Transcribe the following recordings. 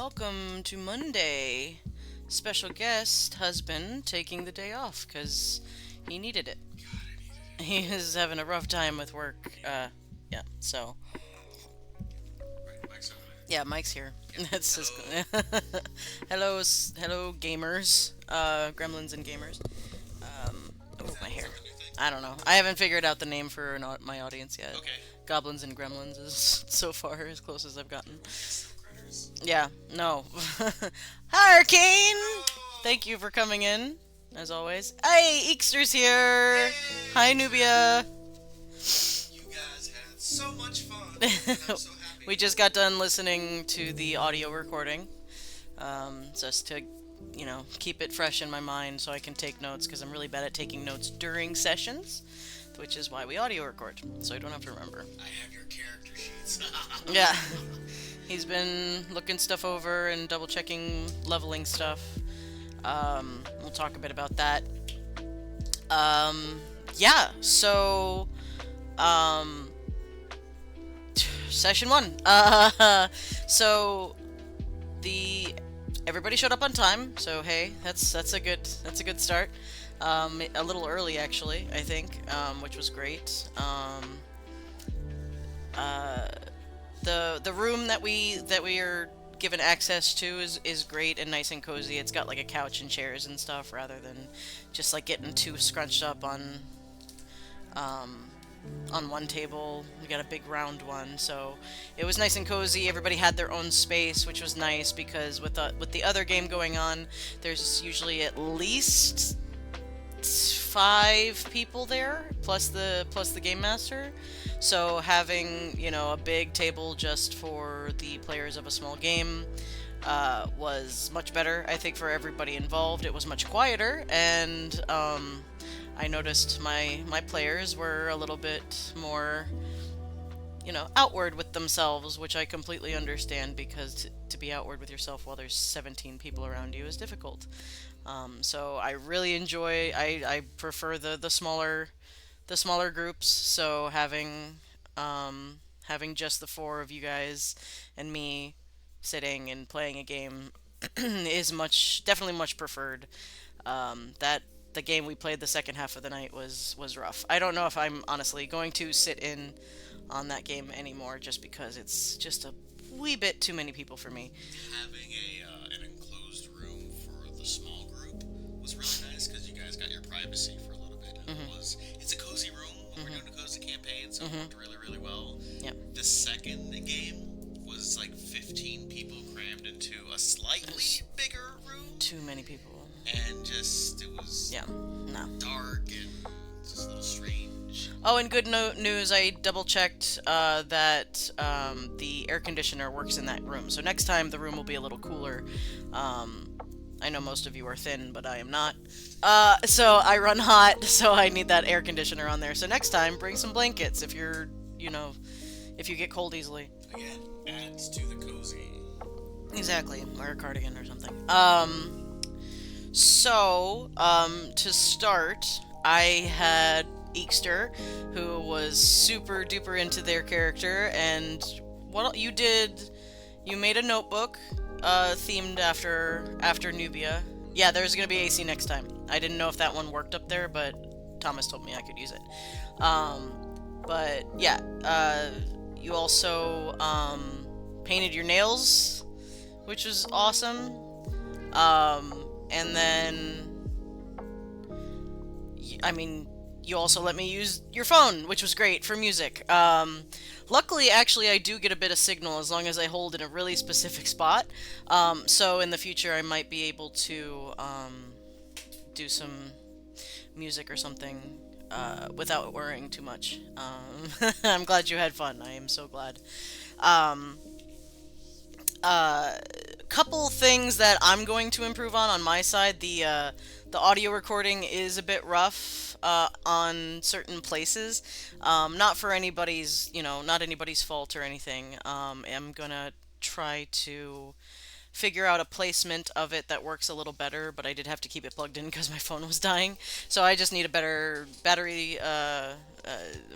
welcome to Monday. Special guest husband taking the day off because he needed it. He is having a rough time with work. Yeah, so Right, Mike's over yeah, Mike's here. there. Yeah. That's his. Hello. Hello, hello, gamers, gremlins and gamers. Is Oh, that my is hair. that the new thing? I don't know. I haven't figured out the name for my audience yet. Okay. Goblins and gremlins is so far as close as I've gotten. I guess little critters. Yeah, no. Hurricane! Oh! Thank you for coming in, as always. Hey, Eekster's here! Hi, Yay! Nubia! You guys had so much fun, and I'm so We happy. just got done listening to the audio recording, just to, keep it fresh in my mind so I can take notes, because I'm really bad at taking notes during sessions, which is why we audio record, so I don't have to remember. I have your character sheets. Yeah, he's been looking stuff over and double checking leveling stuff. We'll talk a bit about that. Yeah, so, um, session one. So the everybody showed up on time, so hey, that's a good start. A little early actually, I think, which was great. Uh, the room that we are given access to is great and nice and cozy. It's got like a couch and chairs and stuff rather than just like getting too scrunched up um, on one table. We got a big round one, so it was nice and cozy. Everybody had their own space, which was nice because with the other game going on, there's usually at least five people there plus the game master. So having a big table just for the players of a small game was much better, I think, for everybody involved. It was much quieter, and I noticed my players were a little bit more outward with themselves, which I completely understand because to be outward with yourself while there's 17 people around you is difficult. So I really enjoy. I prefer the smaller groups. So having just the four of you guys and me sitting and playing a game is definitely much preferred. That the game we played the second half of the night was rough. I don't know if I'm honestly going to sit in on that game anymore, just because it's just a wee bit too many people for me. Having an enclosed room for the small group was really nice because you guys got your privacy for a little bit, and Hmm. it's a cozy room. We're doing a cozy campaign, so it Hmm. worked really really well. Yep. The second game was like 15 people crammed into a slightly There's bigger room, too many people. and just it was Yeah. No. dark and just a little strange. Oh, and good news, I double checked that the air conditioner works in that room. So next time the room will be a little cooler. Um, I know most of you are thin, but I am not. So I run hot, so I need that air conditioner on there. So next time, bring some blankets if you get cold easily. Again, adds to the cozy. Exactly. Wear a cardigan or something. To start, I had Eekster, who was super duper into their character, and what you did, you made a notebook, themed after Nubia. Yeah, there's gonna be AC next time. I didn't know if that one worked up there, but Thomas told me I could use it. Um, but yeah, you also painted your nails, which was awesome. And then, I mean, you also let me use your phone, which was great for music. Luckily, actually, I do get a bit of signal as long as I hold in a really specific spot. So in the future, I might be able to do some music or something without worrying too much. I'm glad you had fun. I am so glad. Um, uh, Couple things that I'm going to improve on my side. The audio recording is a bit rough on certain places. Not for anybody's, not anybody's fault or anything. I'm gonna try to figure out a placement of it that works a little better, but I did have to keep it plugged in because my phone was dying. So I just need a better battery,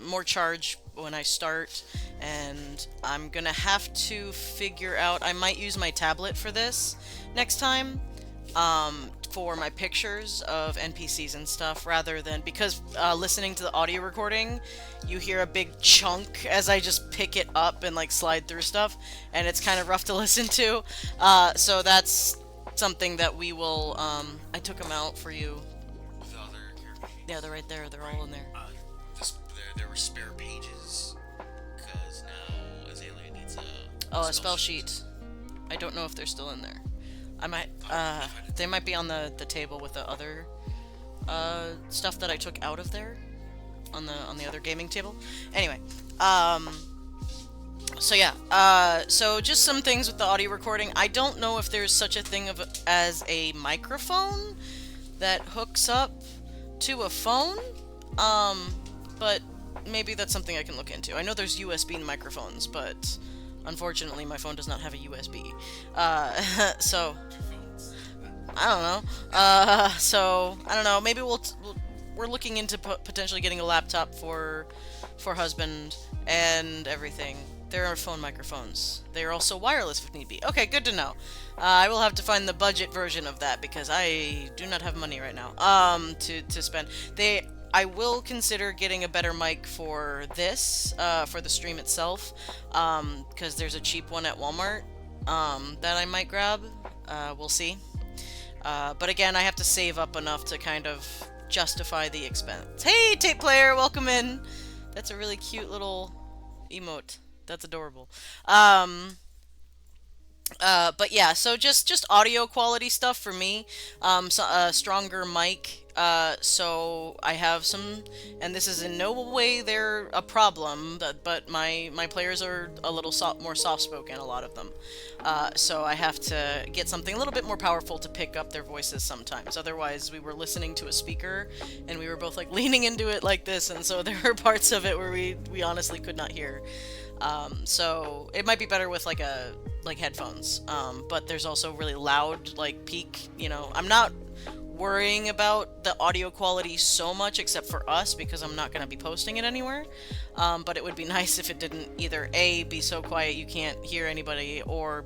more charge when I start, and I'm gonna have to figure out. I might use my tablet for this next time, for my pictures of NPCs and stuff, rather than because listening to the audio recording, you hear a big chunk as I just pick it up and like slide through stuff, and it's kind of rough to listen to. So that's something that we will. I took them out for you. The other character sheets. Yeah, they're right there. They're all in there. There were spare pages because now Azalea needs a. Oh, a spell sheet. I don't know if they're still in there. I might. They might be on the table with the other stuff that I took out of there on the other gaming table. Anyway, so yeah, so just some things with the audio recording. I don't know if there's such a thing as a microphone that hooks up to a phone, but maybe that's something I can look into. I know there's USB microphones, but unfortunately my phone does not have a USB. So I don't know. So I don't know. Maybe we're looking into potentially getting a laptop for husband and everything. There are phone microphones. They are also wireless if need be. Okay, good to know. I will have to find the budget version of that because I do not have money right now. To spend. I will consider getting a better mic for this, for the stream itself, because there's a cheap one at Walmart, that I might grab. We'll see. But again, I have to save up enough to kind of justify the expense. Hey, tape player, welcome in. That's a really cute little emote. That's adorable. But yeah, so just audio quality stuff for me. So a stronger mic. So I have some, and this is in no way they're a problem, but my players are a little more soft-spoken, a lot of them. So I have to get something a little bit more powerful to pick up their voices sometimes. Otherwise, we were listening to a speaker, and we were both like leaning into it like this, and so there were parts of it where we honestly could not hear. So it might be better with like headphones. But there's also really loud, like peak, I'm not worrying about the audio quality so much except for us because I'm not going to be posting it anywhere. But it would be nice if it didn't either A, be so quiet you can't hear anybody, or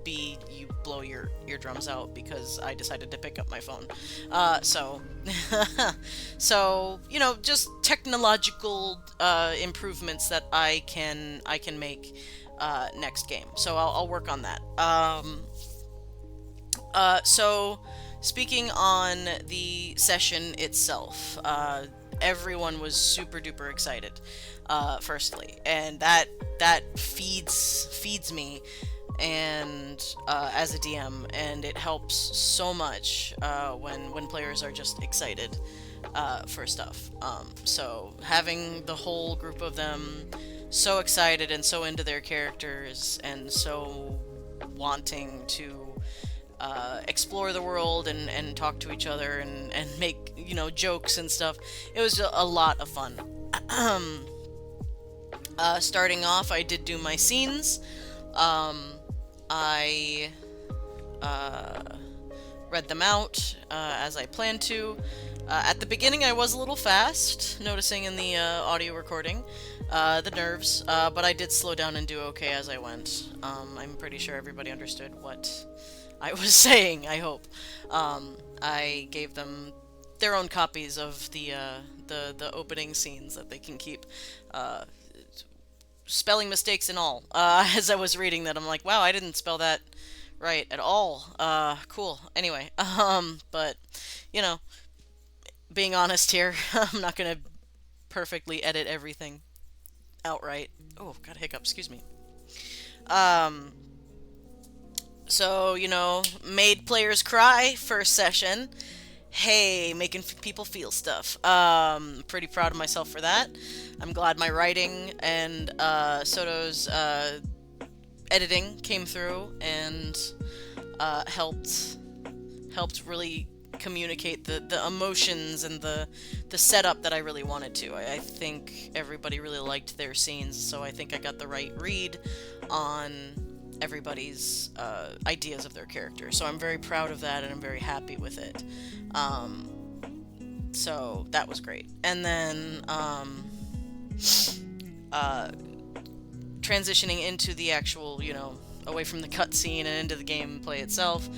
B, you blow your eardrums out because I decided to pick up my phone. So just technological improvements that I can make next game. So I'll work on that. So speaking on the session itself, everyone was super duper excited, firstly, and that feeds me and as a DM, and it helps so much when players are just excited for stuff. So having the whole group of them so excited and so into their characters and so wanting to explore the world and talk to each other and make jokes and stuff, it was a lot of fun. Starting off, I did do my scenes. I read them out as I planned to. At the beginning, I was a little fast, noticing in the audio recording the nerves, but I did slow down and do okay as I went. I'm pretty sure everybody understood what I was saying, I hope. I gave them their own copies of the opening scenes that they can keep. Spelling mistakes and all. As I was reading that, I'm like, wow, I didn't spell that right at all. Cool. Anyway, but, being honest here, I'm not gonna perfectly edit everything outright. Oh, got a hiccup, excuse me. So, made players cry first session. Hey, making people feel stuff. Pretty proud of myself for that. I'm glad my writing and Soto's editing came through and helped really communicate the emotions and the setup that I really wanted to. I think everybody really liked their scenes, so I think I got the right read on everybody's ideas of their character. So I'm very proud of that, and I'm very happy with it. So that was great. And then transitioning into the actual, away from the cutscene and into the gameplay itself.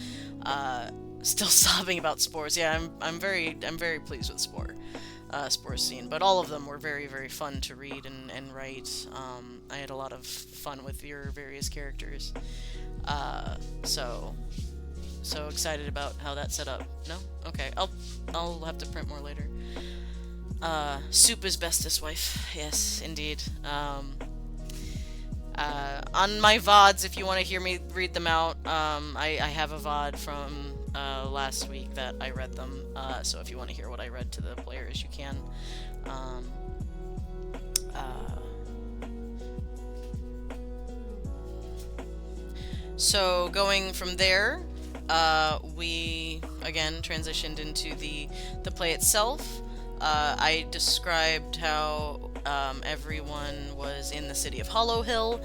Still sobbing about Spores. Yeah, I'm very pleased with Spores scene, but all of them were very, very fun to read and write. I had a lot of fun with your various characters. So excited about how that's set up. No? Okay, I'll have to print more later. Soup is bestest wife. Yes, indeed. On my VODs, if you want to hear me read them out, I have a VOD from last week that I read them. So if you want to hear what I read to the players, you can. So going from there, we again transitioned into the play itself. I described how everyone was in the city of Hollow Hill,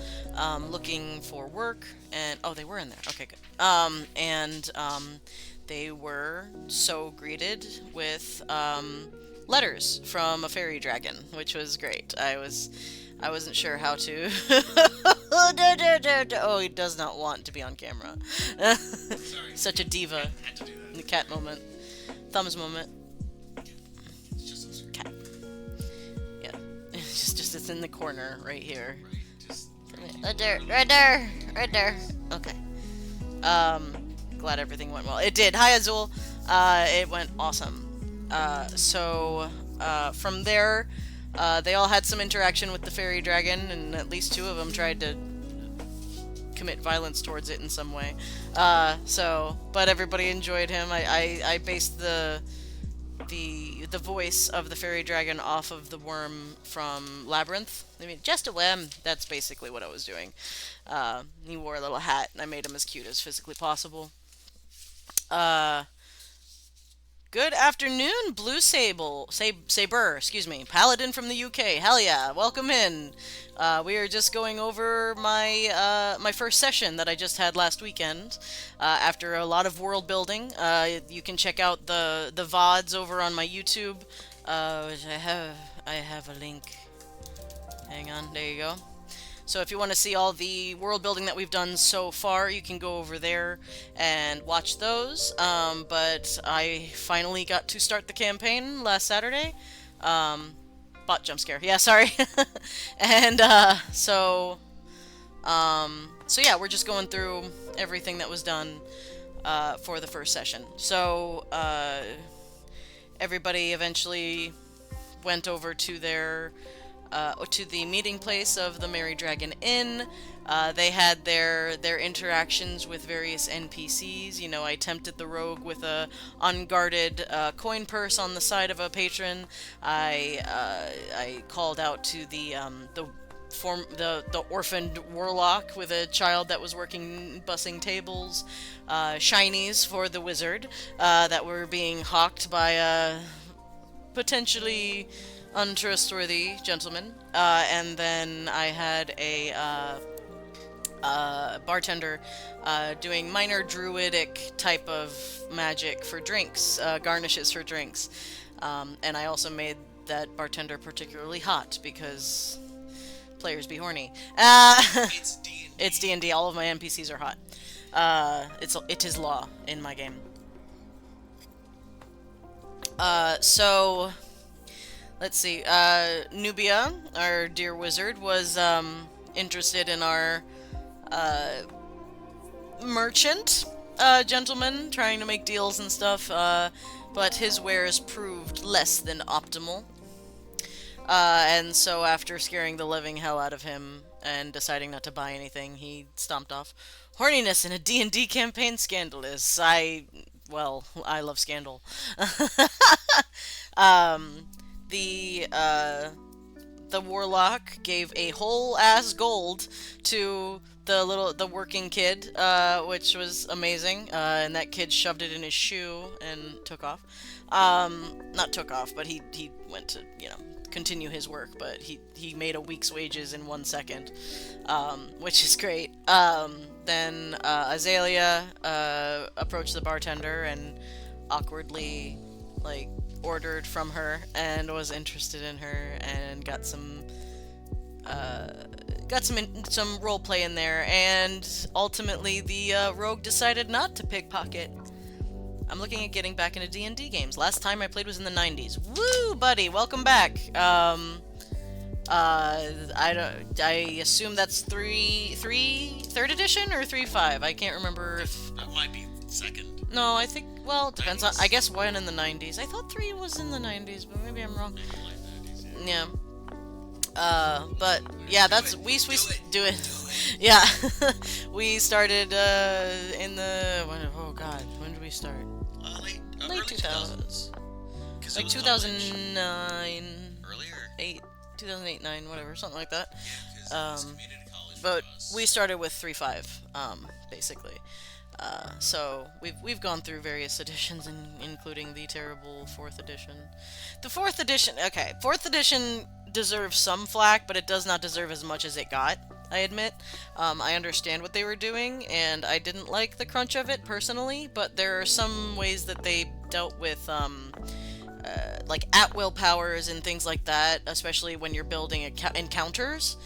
looking for work, and they were in there. Okay, good. And they were so greeted with letters from a fairy dragon, which was great. I wasn't sure how to. Oh, he does not want to be on camera. Sorry. Such a diva. Had to do that. The cat moment. Thumbs moment. It's just so Cat. Yeah. It's in the corner right here. right. Just Right there. Okay. Glad everything went well. It did. Hi, Azul. It went awesome. So from there, they all had some interaction with the fairy dragon, and at least 2 of them tried to commit violence towards it in some way. But everybody enjoyed him. I based the voice of the fairy dragon off of the worm from Labyrinth. I mean, just a worm. That's basically what I was doing. He wore a little hat, and I made him as cute as physically possible. Good afternoon, Blue Saber, excuse me, Paladin from the UK. Hell yeah, welcome in. We are just going over my first session that I just had last weekend. After a lot of world building, you can check out the VODs over on my YouTube, which I have a link. Hang on, there you go. So if you want to see all the world building that we've done so far, you can go over there and watch those. But I finally got to start the campaign last Saturday. Bot jump scare. Yeah, sorry. And so yeah, we're just going through everything that was done for the first session. So everybody eventually went over to their to the meeting place of the Merry Dragon Inn. They had their interactions with various NPCs. You know, I tempted the rogue with a unguarded coin purse on the side of a patron. I called out to the orphaned warlock with a child that was working bussing tables. Shinies for the wizard that were being hawked by a potentially untrustworthy gentleman, and then I had a bartender doing minor druidic type of magic for drinks, garnishes for drinks, and I also made that bartender particularly hot because players be horny. it's D&D. It's D&D. All of my NPCs are hot. It is law in my game. So let's see. Nubia, our dear wizard, was interested in our merchant gentleman, trying to make deals and stuff, but his wares proved less than optimal. And so after scaring the living hell out of him and deciding not to buy anything, he stomped off. Horniness in a D&D campaign, scandalous. I love scandal. The warlock gave a whole ass gold to the working kid, which was amazing. And that kid shoved it in his shoe and took off. Not took off, but he went to, continue his work, but he made a week's wages in 1 second, which is great. Then Azalea approached the bartender and awkwardly like ordered from her and was interested in her and got some role play in there, and ultimately the rogue decided not to pickpocket. I'm looking at getting back into D&D games. Last time I played was in the 90s. Woo, buddy, welcome back. I assume that's third edition or 3.5. I can't remember if. That might be second. No, I think. Well, it depends on. 90s. I guess one in the 90s. I thought 3 was in the 90s, but maybe I'm wrong. Maybe late 90s, yeah. Yeah. But yeah, that's it. we Do it. do it. Do it. Yeah, we started in the oh god, when did we start? Late Late 2000s, 2000s. 'Cause it like was 2009, college. Earlier? 2008, 9, whatever, something like that. Yeah, because it was Um, community college but for us. we started with 3.5, basically. So we've gone through various editions, including the terrible fourth edition. The fourth edition, okay, fourth edition deserves some flack, but it does not deserve as much as it got. I admit. I understand what they were doing, and I didn't like the crunch of it personally. But there are some ways that they dealt with, like at-will powers and things like that, especially when you're building encounters.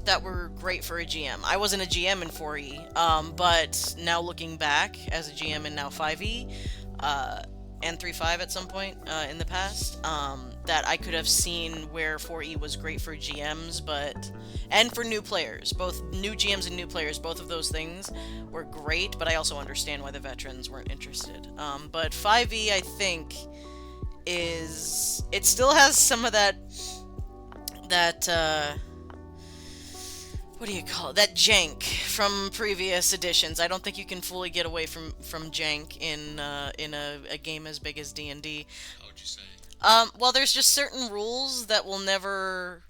That were great for a GM. I wasn't a GM in 4E, but now looking back as a GM in now 5E, and 3.5 at some point in the past, that I could have seen where 4E was great for GMs, and for new players, both new GMs and new players, both of those things were great, but I also understand why the veterans weren't interested. But 5E, I think, it still has some of that, what do you call it? That jank from previous editions. I don't think you can fully get away from jank in a game as big as D&D. How would you say? Well, there's just certain rules that will never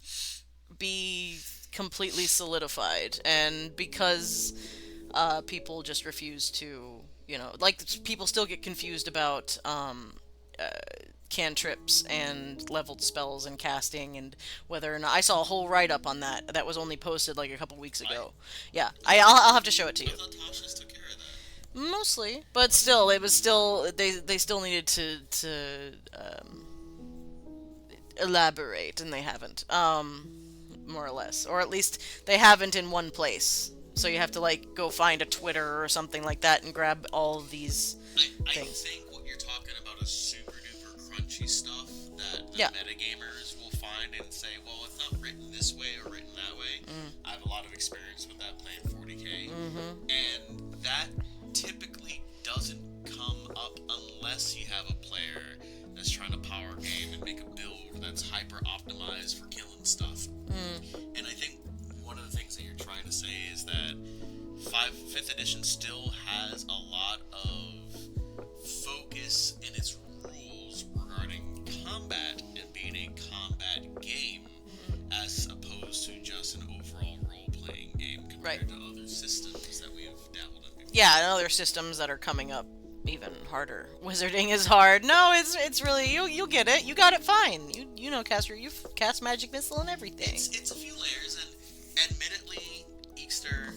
be completely solidified, and because people just refuse to, like people still get confused about cantrips and leveled spells and casting, and whether or not I saw a whole write-up on that was only posted like a couple weeks ago. Yeah, I'll have to show it to I you. thought Tasha's took care of that. Mostly, but still, it was still they still needed to elaborate, and they haven't, more or less, or at least they haven't in one place. So you have to like go find a Twitter or something like that and grab all of these I things. think what you're talking about is super duper crunchy stuff that the Yeah. metagamers will find and say, well, it's not written this way or written that way. I have a lot of experience with that playing 40k, and that typically doesn't come up unless you have a player that's trying to power game and make a build that's hyper optimized for killing stuff. And I think one of the things that you're trying to say is that 5th edition still has a lot of focus in its rules regarding combat and being a combat game, as opposed to just an overall role-playing game compared Right. to other systems that we have dabbled in before. Yeah, and other systems that are coming up even harder. Wizarding is hard. No, it's really you'll get it. You got it fine. You know, caster. You've cast magic missile and everything. It's a few layers, and admittedly, Eekster,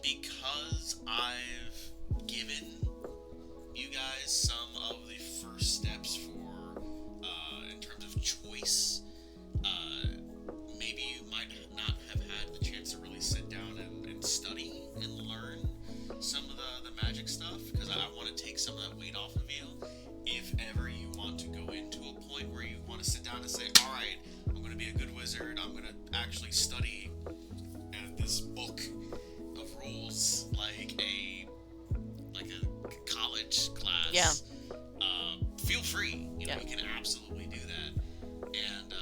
because I've given you guys some of the first steps for, in terms of choice, maybe you might not have had the chance to really sit down and study and learn some of the magic stuff, because I want to take some of that weight off of you. If ever you want to go into a point where you want to sit down and say, all right, I'm going to be a good wizard, I'm going to actually study this book of rules like a college class. Yeah. Feel free. Yeah. You can absolutely do that. And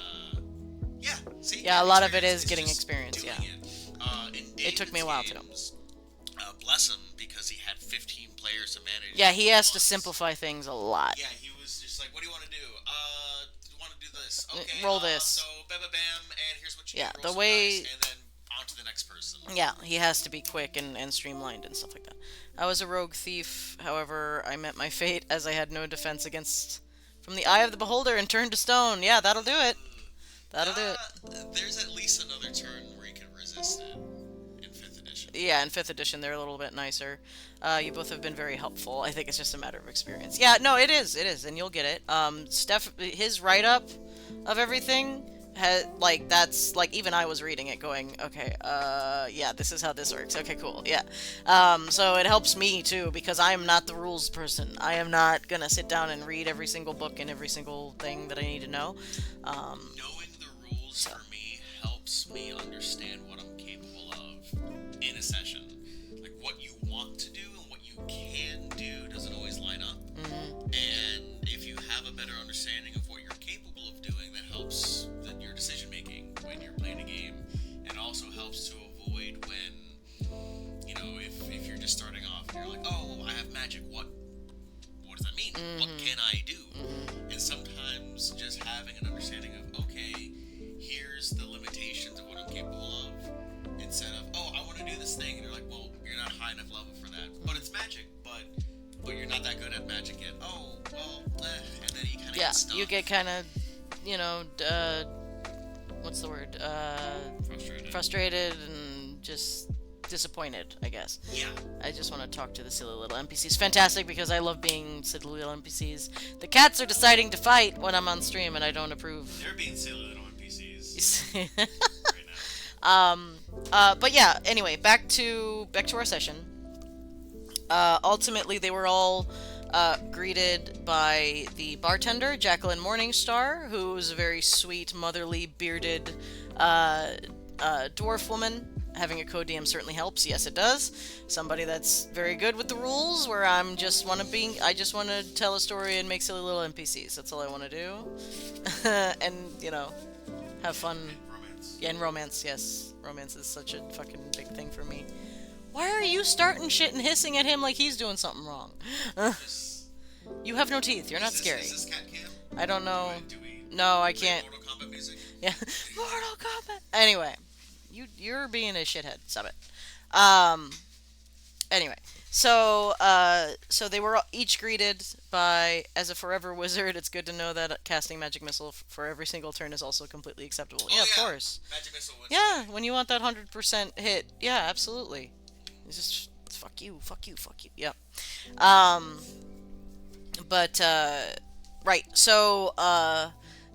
yeah, see. Yeah, a lot of it experience. is It's getting just experience, doing yeah. It. It took me a while too. Bless him, because he had 15 players to manage. Yeah, he has to once. simplify things a lot. Yeah, he was just like, "What do you want to do? You want to do this? Okay, Roll this. So bam, bam, bam, and here's what you Yeah, do. the Roll some way- dice, and then on to the next person." Yeah, he has to be quick and streamlined and stuff like that. I was a rogue thief, however, I met my fate as I had no defense against from the eye of the beholder and turn to stone. Yeah, that'll do it. That'll do it. There's at least another turn where you can resist it in 5th edition. Yeah, in 5th edition, they're a little bit nicer. You both have been very helpful. I think it's just a matter of experience. Yeah, no, it is, and you'll get it. Steph, his write-up of everything, like, that's, like, even I was reading it going, okay, yeah, this is how this works. Okay, cool, yeah. So it helps me, too, because I am not the rules person. I am not gonna sit down and read every single book and every single thing that I need to know. Knowing the rules for me helps me understand what I'm capable of in a session. Like, what you want to do and what you can do doesn't always line up. And if you have a better understanding of what you're capable of doing, that helps your decision making when you're playing a game. And also helps to avoid when, if you're just starting off and you're like, oh, I have magic, what does that mean? What can I do? And sometimes just having an understanding of, okay, here's the limitations of what I'm capable of, instead of, oh, I want to do this thing, and you're like, well, you're not high enough level for that. But it's magic, but you're not that good at magic yet. Oh, well, and then you kind of get stuck. You get kind of, what's the word? Frustrated and just disappointed, I guess. Yeah. I just want to talk to the silly little NPCs. Fantastic, because I love being silly little NPCs. The cats are deciding to fight when I'm on stream, and I don't approve. They're being silly little NPCs right now. But yeah. Anyway, back to our session. Ultimately, they were all greeted by the bartender, Jacqueline Morningstar, who's a very sweet, motherly, bearded dwarf woman. Having a co-DM certainly helps. Yes, it does. Somebody that's very good with the rules, where I just want to tell a story and make silly little NPCs. That's all I want to do. And, have fun. Romance. Yeah, and romance, yes. Romance is such a fucking big thing for me. Why are you starting shit and hissing at him like he's doing something wrong? You have no teeth. You're not scary. Is this cat cam? I don't know. Do we No, I can't. Mortal Kombat music? Yeah. Mortal Kombat. Anyway, you're being a shithead. Stop it. Anyway, so they were each greeted by, as a forever wizard, it's good to know that casting Magic Missile for every single turn is also completely acceptable. Oh, yeah, of course. Magic Missile was Yeah, when you want that 100% hit. Yeah, absolutely. It's just, fuck you. Yep. Right, so,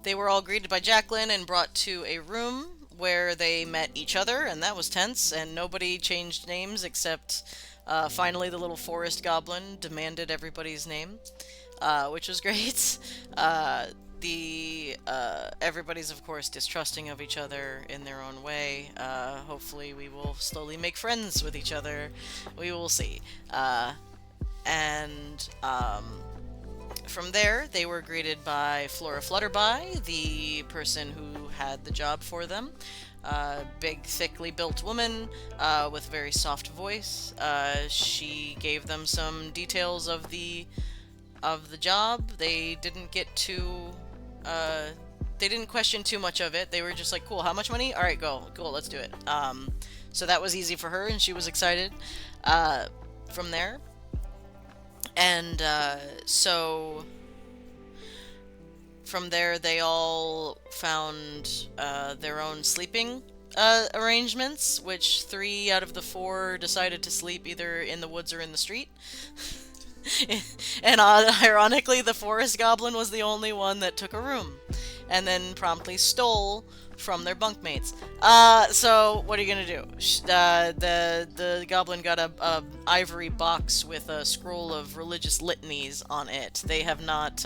they were all greeted by Jacqueline and brought to a room where they met each other, and that was tense, and nobody changed names except, finally the little forest goblin demanded everybody's name, which was great. Everybody's, of course, distrusting of each other in their own way. Hopefully we will slowly make friends with each other. We will see. From there, they were greeted by Flora Flutterby, the person who had the job for them. Big, thickly built woman with a very soft voice. She gave them some details of the job. They didn't they didn't question too much of it. They were just like, cool, how much money? All right, go. Cool, let's do it. So that was easy for her, and she was excited from there. And so from there, they all found their own sleeping arrangements, which 3 out of the 4 decided to sleep either in the woods or in the street. And ironically, the forest goblin was the only one that took a room, and then promptly stole from their bunkmates. So what are you gonna do? The goblin got a ivory box with a scroll of religious litanies on it. They have not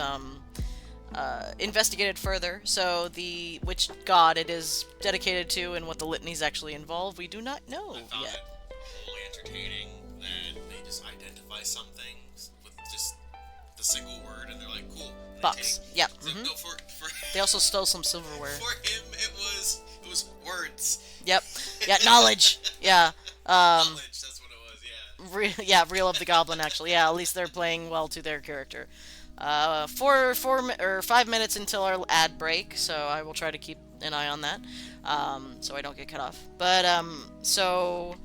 investigated further, so which god it is dedicated to and what the litanies actually involve, we do not know I found yet. it wholly entertaining that they just identify some things with just the single word, and they're like, cool. Box. Yep. So, no, for They also stole some silverware. For him, it was words. Yep. Yeah, knowledge. Yeah. Knowledge. That's what it was. Yeah. Real of the Goblin, actually. Yeah, at least they're playing well to their character. 5 minutes until our ad break, so I will try to keep an eye on that, so I don't get cut off. But so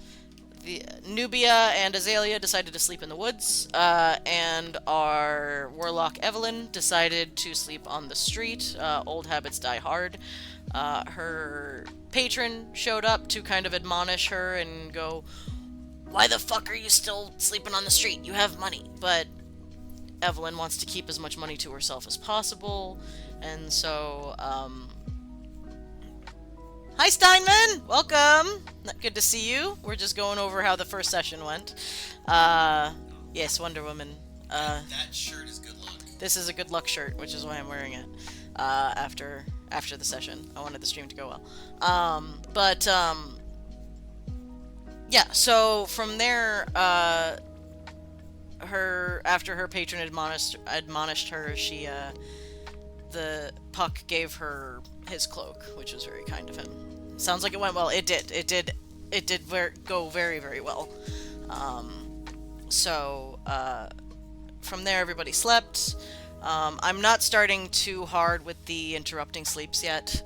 the Nubia and Azalea decided to sleep in the woods, and our warlock Evelyn decided to sleep on the street. Old habits die hard. Her patron showed up to kind of admonish her and go, "Why the fuck are you still sleeping on the street? You have money." But Evelyn wants to keep as much money to herself as possible, and so, Hi Steinman! Welcome! Good to see you. We're just going over how the first session went. Yes, Wonder Woman. That shirt is good luck. This is a good luck shirt, which is why I'm wearing it. After the session. I wanted the stream to go well. Yeah, so from there, after her patron admonished her, the Puck gave her his cloak, which was very kind of him. Sounds like it went well. It did. Go very, very well. So from there, everybody slept. I'm not starting too hard with the interrupting sleeps yet.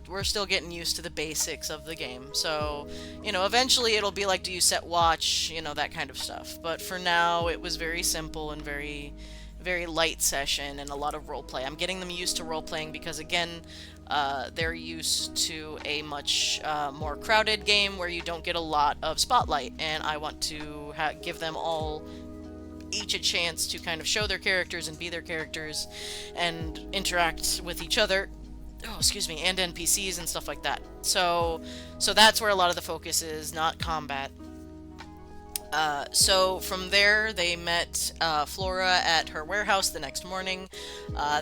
We're still getting used to the basics of the game. So, eventually it'll be like, do you set watch, that kind of stuff. But for now, it was very simple and very, very light session and a lot of role play. I'm getting them used to role playing because, again, they're used to a much more crowded game where you don't get a lot of spotlight, and I want to give them all each a chance to kind of show their characters and be their characters and interact with each other. Oh, excuse me, and NPCs and stuff like that. So that's where a lot of the focus is, not combat. So from there, they met Flora at her warehouse the next morning.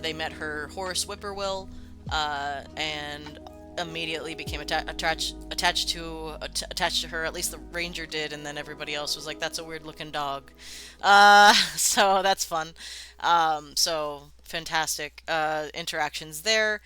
They met her horse Whippoorwill, and immediately became attached to her. At least the ranger did, and then everybody else was like, "That's a weird looking dog." So that's fun. So fantastic interactions there.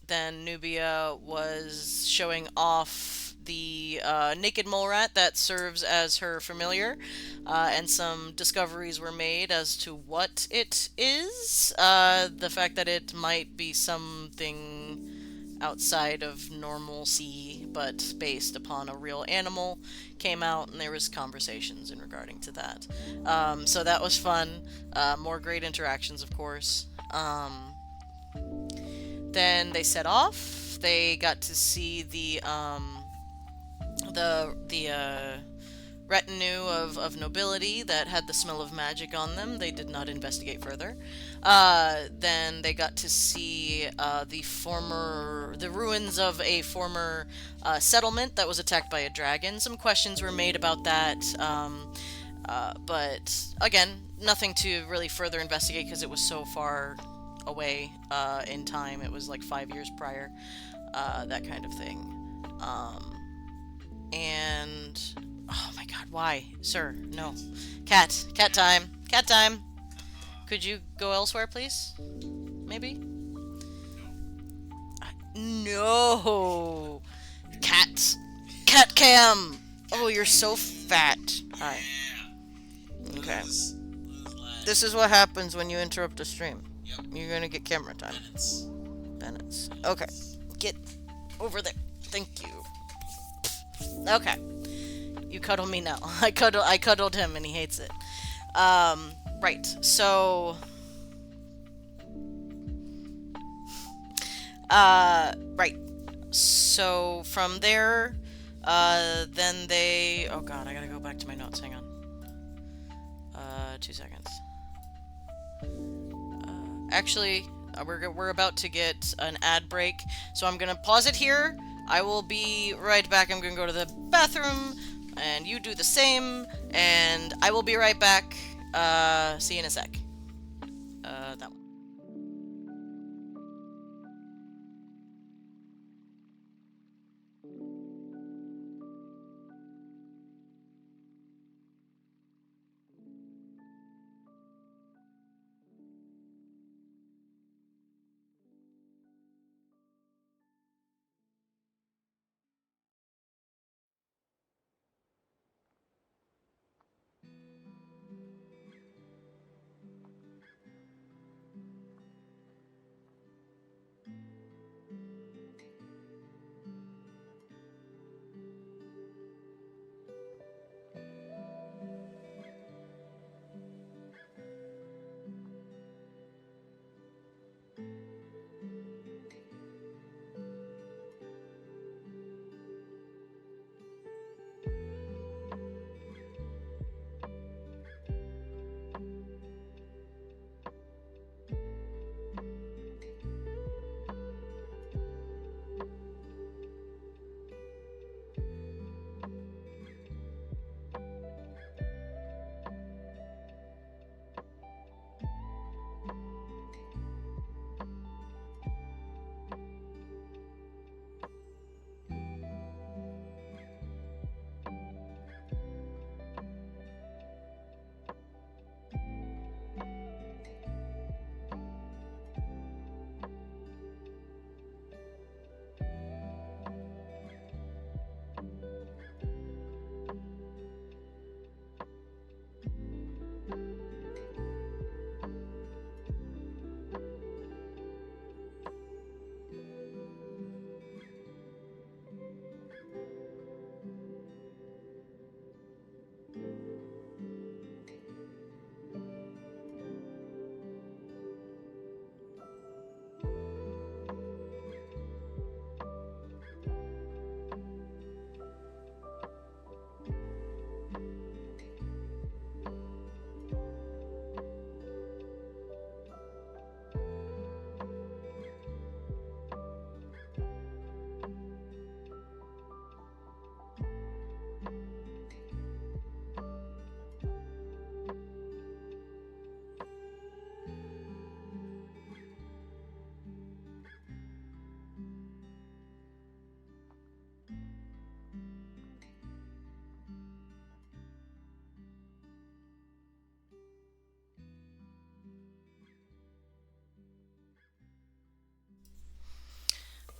Then Nubia was showing off the naked mole rat that serves as her familiar, and some discoveries were made as to what it is. The fact that it might be something outside of normalcy, but based upon a real animal, came out, and there was conversations in regarding to that. So that was fun. More great interactions, of course. Then they set off. They got to see the retinue of nobility that had the smell of magic on them. They did not investigate further. Then they got to see the ruins of a former settlement that was attacked by a dragon. Some questions were made about that, but again, nothing to really further investigate because it was so far away in time. It was like 5 years prior, that kind of thing. And oh my god, why? Sir, no. Cat time. Cat time. Could you go elsewhere, please? Maybe? No. Cat. Cat cam. Oh, you're so fat. Hi. Okay. This is what happens when you interrupt a stream. Yep. You're gonna get camera time. Minutes. Okay. Get over there. Thank you. Okay. You cuddle me now. I cuddled him and he hates it. Right. So right. So from there, then they, oh god, I gotta go back to my notes. Hang on. 2 seconds. Actually, we're about to get an ad break, so I'm gonna pause it here. I will be right back. I'm gonna go to the bathroom, and you do the same, and I will be right back. See you in a sec. That one.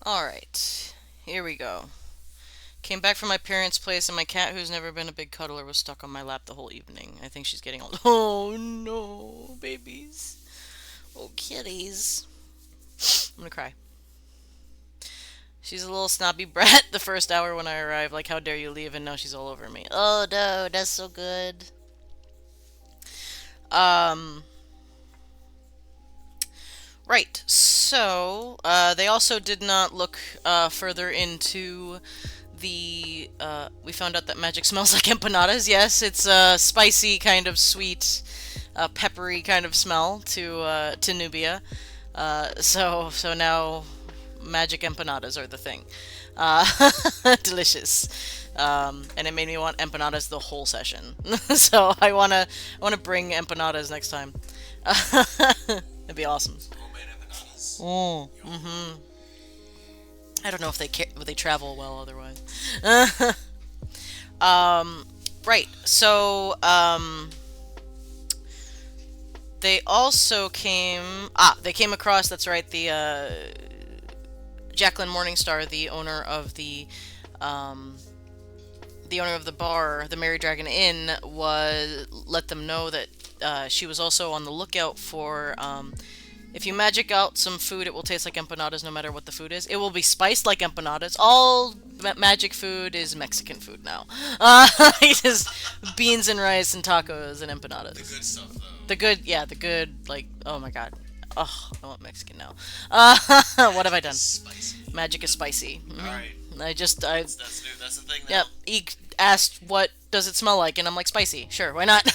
Alright, here we go. Came back from my parents' place, and my cat, who's never been a big cuddler, was stuck on my lap the whole evening. I think she's getting old. Oh no, babies. Oh, kitties. I'm gonna cry. She's a little snobby brat the first hour when I arrived. Like, how dare you leave? And now she's all over me. Oh no, that's so good. Um, right. So, they also did not look further into we found out that magic smells like empanadas. Yes, it's a spicy, kind of sweet, peppery kind of smell to Nubia. So now magic empanadas are the thing. Uh, delicious. And it made me want empanadas the whole session. So I wanna bring empanadas next time. It'd be awesome. Homemade empanadas. Oh, mm-hmm. I don't know if they travel well otherwise. um, right. So they also they came across. That's right. Jacqueline Morningstar, the owner of the bar, the Merry Dragon Inn, let them know that she was also on the lookout for. If you magic out some food, it will taste like empanadas no matter what the food is. It will be spiced like empanadas. All magic food is Mexican food now. It is beans and rice and tacos and empanadas. The good stuff, though. The good, like, oh my god. Oh, I want Mexican now. What have I done? Spicy. Magic is spicy. Alright. That's new. That's the thing now. Yep. Eek asked, what does it smell like? And I'm like, spicy. Sure, why not?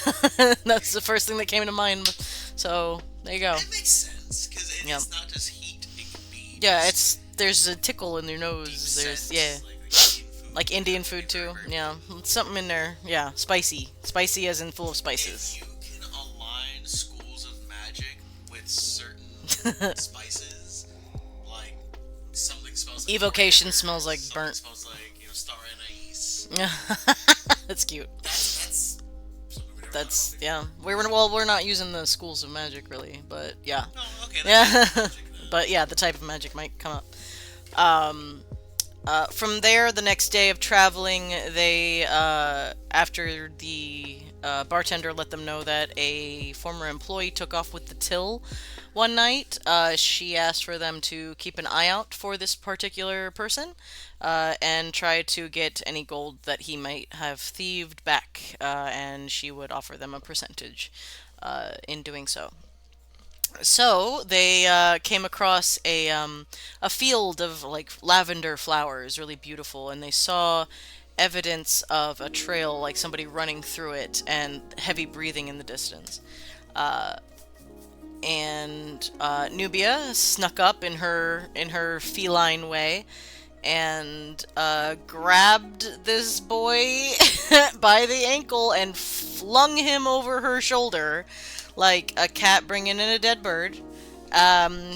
That's the first thing that came to mind. So, there you go. It makes sense, because it's not just heat, it can be... Yeah, there's a tickle in your nose. There's, sense, yeah. Like Indian food too. Yeah, something in there. Yeah, spicy. Spicy as in full of spices. If you can align schools of magic with certain spices, like something smells like Evocation smells like something burnt. smells like, star anise. That's cute. That's something we never That's thought of yeah. We're not using the schools of magic really, but yeah. before. Oh, okay. Yeah. That's magic then. But yeah, the type of magic might come up. From there, the next day of traveling, they, after the bartender let them know that a former employee took off with the till one night, she asked for them to keep an eye out for this particular person and try to get any gold that he might have thieved back, and she would offer them a percentage in doing so. So they came across a field of like lavender flowers, really beautiful, and they saw evidence of a trail, like somebody running through it, and heavy breathing in the distance. And Nubia snuck up in her feline way and grabbed this boy by the ankle and flung him over her shoulder like a cat bringing in a dead bird.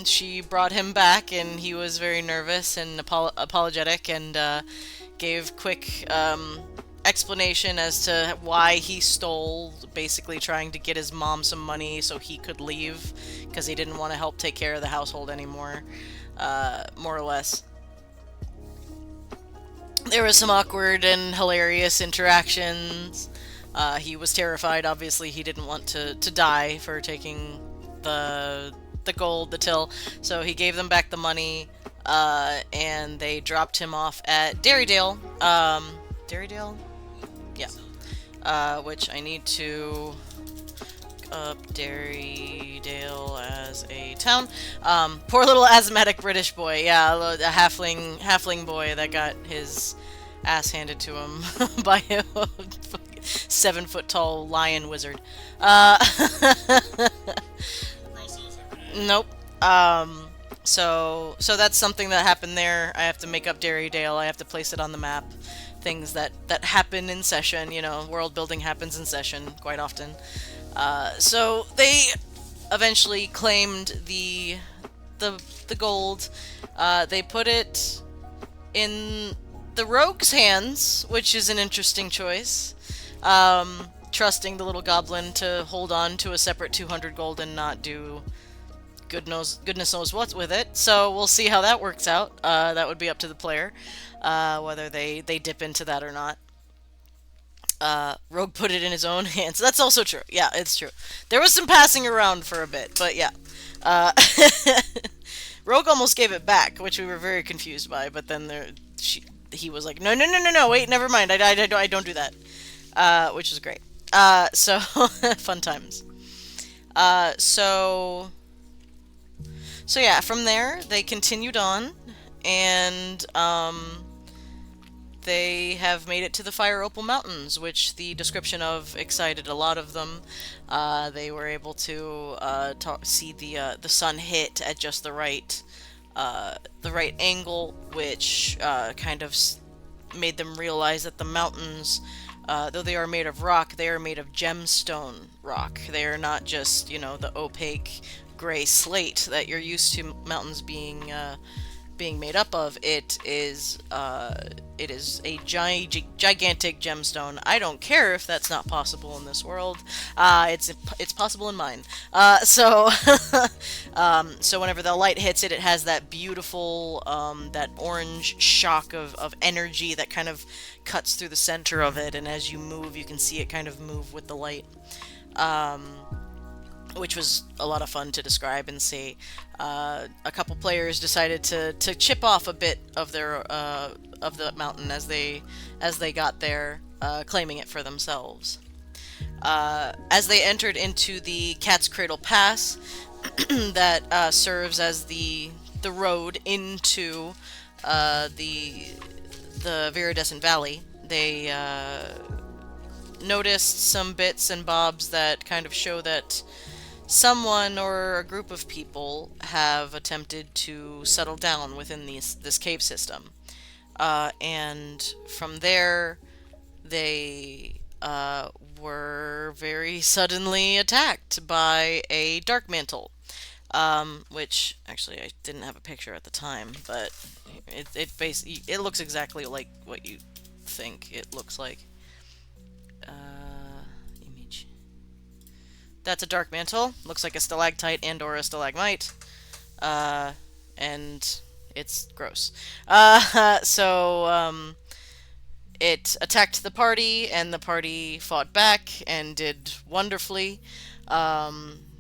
She brought him back, and he was very nervous and apologetic, and gave quick explanation as to why he stole, basically trying to get his mom some money so he could leave, because he didn't want to help take care of the household anymore, more or less. There was some awkward and hilarious interactions. He was terrified, obviously. He didn't want to die for taking the gold, the till. So he gave them back the money, and they dropped him off at Dairydale. Dairydale? Yeah. Which I need to look up Dairydale as a town. Poor little asthmatic British boy. Yeah, a halfling boy that got his ass handed to him by a 7-foot tall lion wizard. Nope. So that's something that happened there. I have to make up Dairydale. I have to place it on the map. Things that happen in session. World building happens in session quite often. So they eventually claimed the gold. They put it in the rogue's hands, which is an interesting choice. Trusting the little goblin to hold on to a separate 200 gold and not do goodness knows what's with it. So we'll see how that works out. That would be up to the player, whether they dip into that or not. Rogue put it in his own hands. That's also true. Yeah, it's true. There was some passing around for a bit, but yeah. Uh, Rogue almost gave it back, which we were very confused by. But then he was like, no, no, no, no, no, wait, never mind. I don't do that, which is great. So fun times. So yeah, from there they continued on, and they have made it to the Fire Opal Mountains, which the description of excited a lot of them. They were able to see the sun hit at just the right angle, which kind of made them realize that the mountains, though they are made of rock, they are made of gemstone rock. They are not just, the opaque gray slate that you're used to mountains being made up of. It is a gigantic gemstone. I don't care if that's not possible in this world. It's possible in mine. So whenever the light hits it, it has that beautiful that orange shock of energy that kind of cuts through the center of it, and as you move, you can see it kind of move with the light. Which was a lot of fun to describe and see. A couple players decided to chip off a bit of their of the mountain as they got there, claiming it for themselves. As they entered into the Cat's Cradle Pass, that serves as the road into the Viridescent Valley, they noticed some bits and bobs that kind of show that someone or a group of people have attempted to settle down within this cave system. And from there, they were very suddenly attacked by a dark mantle. Which, actually, I didn't have a picture at the time, but it looks exactly like what you think it looks like. Image. That's a dark mantle. Looks like a stalactite and or a stalagmite. And it's gross. It attacked the party, and the party fought back and did wonderfully.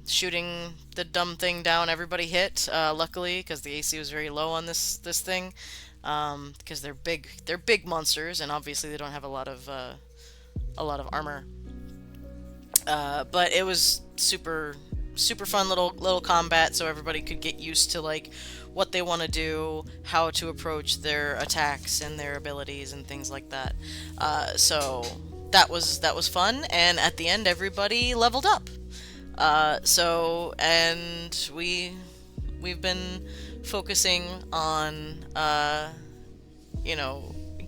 Shooting the dumb thing down, everybody hit, luckily, because the AC was very low on this thing. Because they're big monsters, and obviously they don't have a lot of armor. But it was super fun little combat, so everybody could get used to like what they want to do, how to approach their attacks and their abilities and things like that. So that was fun, and at the end everybody leveled up. And we've been focusing on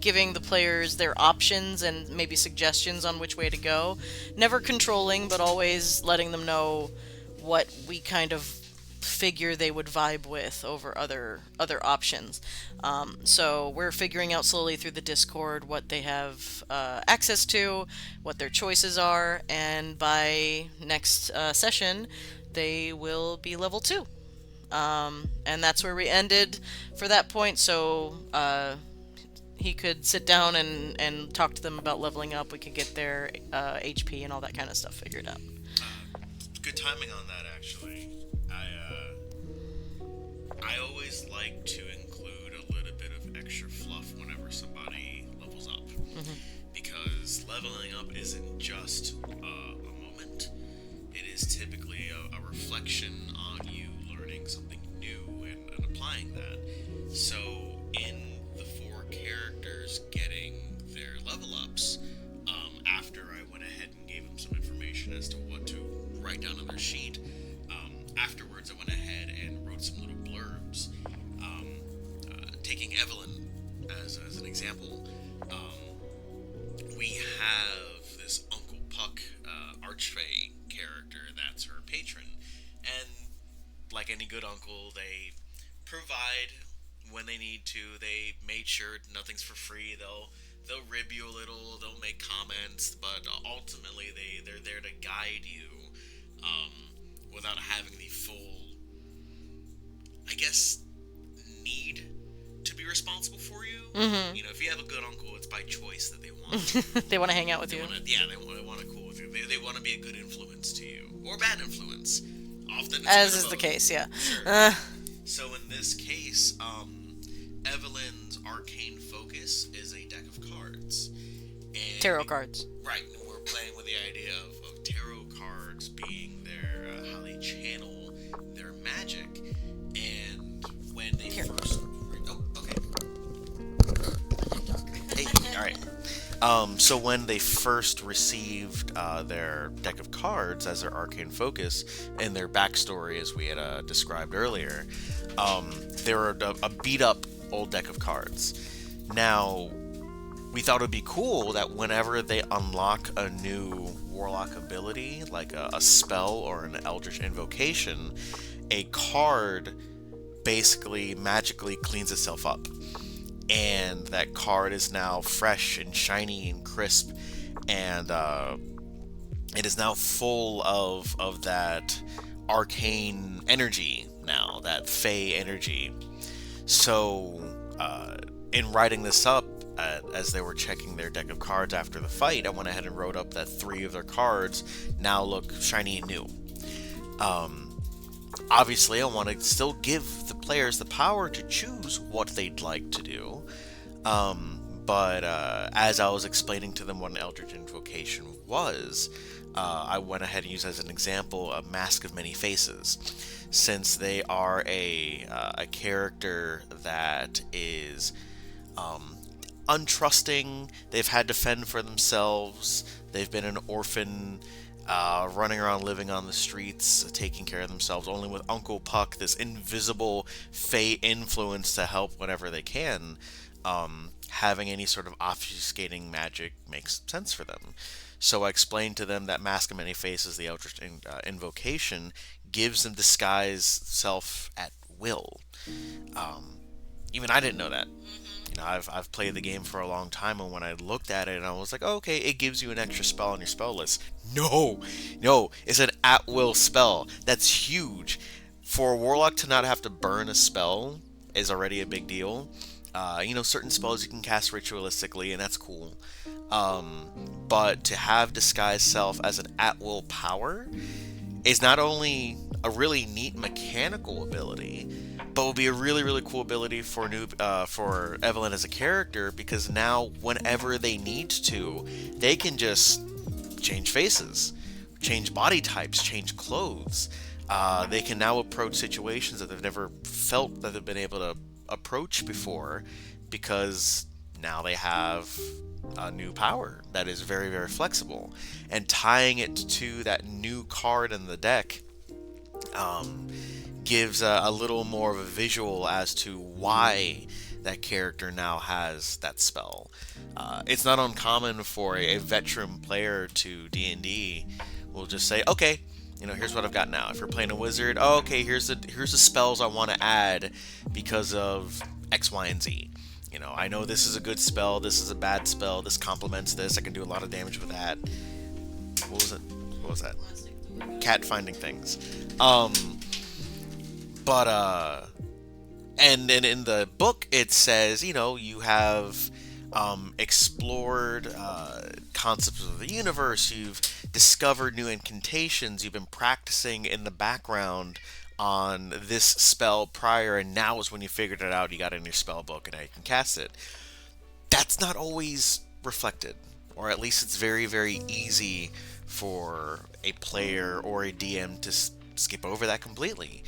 giving the players their options and maybe suggestions on which way to go. Never controlling, but always letting them know what we kind of figure they would vibe with over other options. So we're figuring out slowly through the Discord what they have access to, what their choices are, and by next session, they will be level 2. And that's where we ended for that point, so he could sit down and talk to them about leveling up. We could get their HP and all that kind of stuff figured out. Good timing on that, actually. I always like to include a little bit of extra fluff whenever somebody levels up. Mm-hmm. Because leveling up isn't just a moment. It is typically a reflection on you learning something new and applying that. So, in the 4 characters getting their level ups, after I went ahead and gave them some information as to what to write down on their sheet, afterwards I went ahead and wrote some little blurbs. Taking Evelyn as an example, we have this Uncle Puck Archfey character that's her patron, and like any good uncle, they provide when they need to. They made sure nothing's for free. They'll rib you a little, they'll make comments, but ultimately they're there to guide you without having the full guess, need to be responsible for you. You know, if you have a good uncle, it's by choice that they want. They want to hang out with you. They want to cool with you. They want to be a good influence to you, or bad influence. Often, it's As good is of the both. case, yeah. Sure. So in this case, Evelyn's arcane focus is a deck of cards. And Tarot cards. Right, and we're playing with the idea of tarot cards being their how they channel their magic, and when they first. Oh, okay. Hey, all right. So when they first received their deck of cards as their arcane focus and their backstory, as we had described earlier, they were a beat up old deck of cards. Now, we thought it would be cool that whenever they unlock a new warlock ability, like a spell or an eldritch invocation, a card basically magically cleans itself up. And that card is now fresh and shiny and crisp, and it is now full of that arcane energy now, that fey energy. So, in writing this up, as they were checking their deck of cards after the fight, I went ahead and wrote up that 3 of their cards now look shiny and new. Obviously, I want to still give the players the power to choose what they'd like to do. But as I was explaining to them what an Eldritch Invocation was, I went ahead and used as an example a Mask of Many Faces, since they are a character that is untrusting. They've had to fend for themselves. They've been an orphan, running around living on the streets, taking care of themselves, only with Uncle Puck, this invisible fey influence to help whenever they can. Having any sort of obfuscating magic makes sense for them. So I explained to them that Mask of Many Faces, the Eldritch Invocation, gives them disguise self at will. Even I didn't know that. You know, I've played the game for a long time, and when I looked at it, and I was like, oh, okay, it gives you an extra spell on your spell list. No, it's an at-will spell. That's huge. For a warlock to not have to burn a spell is already a big deal. Certain spells you can cast ritualistically, and that's cool. But to have Disguise Self as an at-will power is not only a really neat mechanical ability, but will be a really, really cool ability for for Evelyn as a character, because now whenever they need to, they can just change faces, change body types, change clothes. They can now approach situations that they've never felt that they've been able to approach before, because now they have a new power that is very, very flexible. And tying it to that new card in the deck gives a little more of a visual as to why that character now has that spell. It's not uncommon for a veteran player to D&D will just say, okay, here's what I've got now. If you're playing a wizard, oh, okay, here's the spells I want to add because of X, Y, and Z. I know this is a good spell, this is a bad spell, this complements this, I can do a lot of damage with that. What was that? Cat finding things. And then in the book it says, you have explored concepts of the universe, you've discovered new incantations, you've been practicing in the background on this spell prior, and now is when you figured it out, you got it in your spell book, and now you can cast it. That's not always reflected, or at least it's very, very easy for a player or a DM to skip over that completely.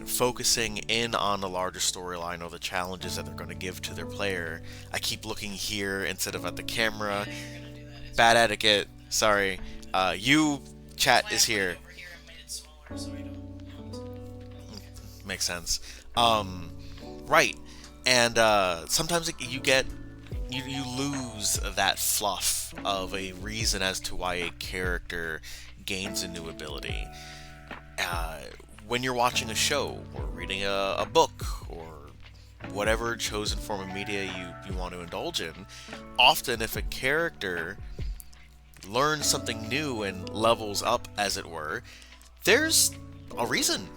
Focusing in on the larger storyline or the challenges that they're going to give to their player. I keep looking here instead of at the camera. Bad etiquette. Sorry. Chat is here. Makes sense. Right. And sometimes you lose that fluff of a reason as to why a character gains a new ability. When you're watching a show or reading a book or whatever chosen form of media you want to indulge in, often if a character learns something new and levels up, as it were, there's a reason.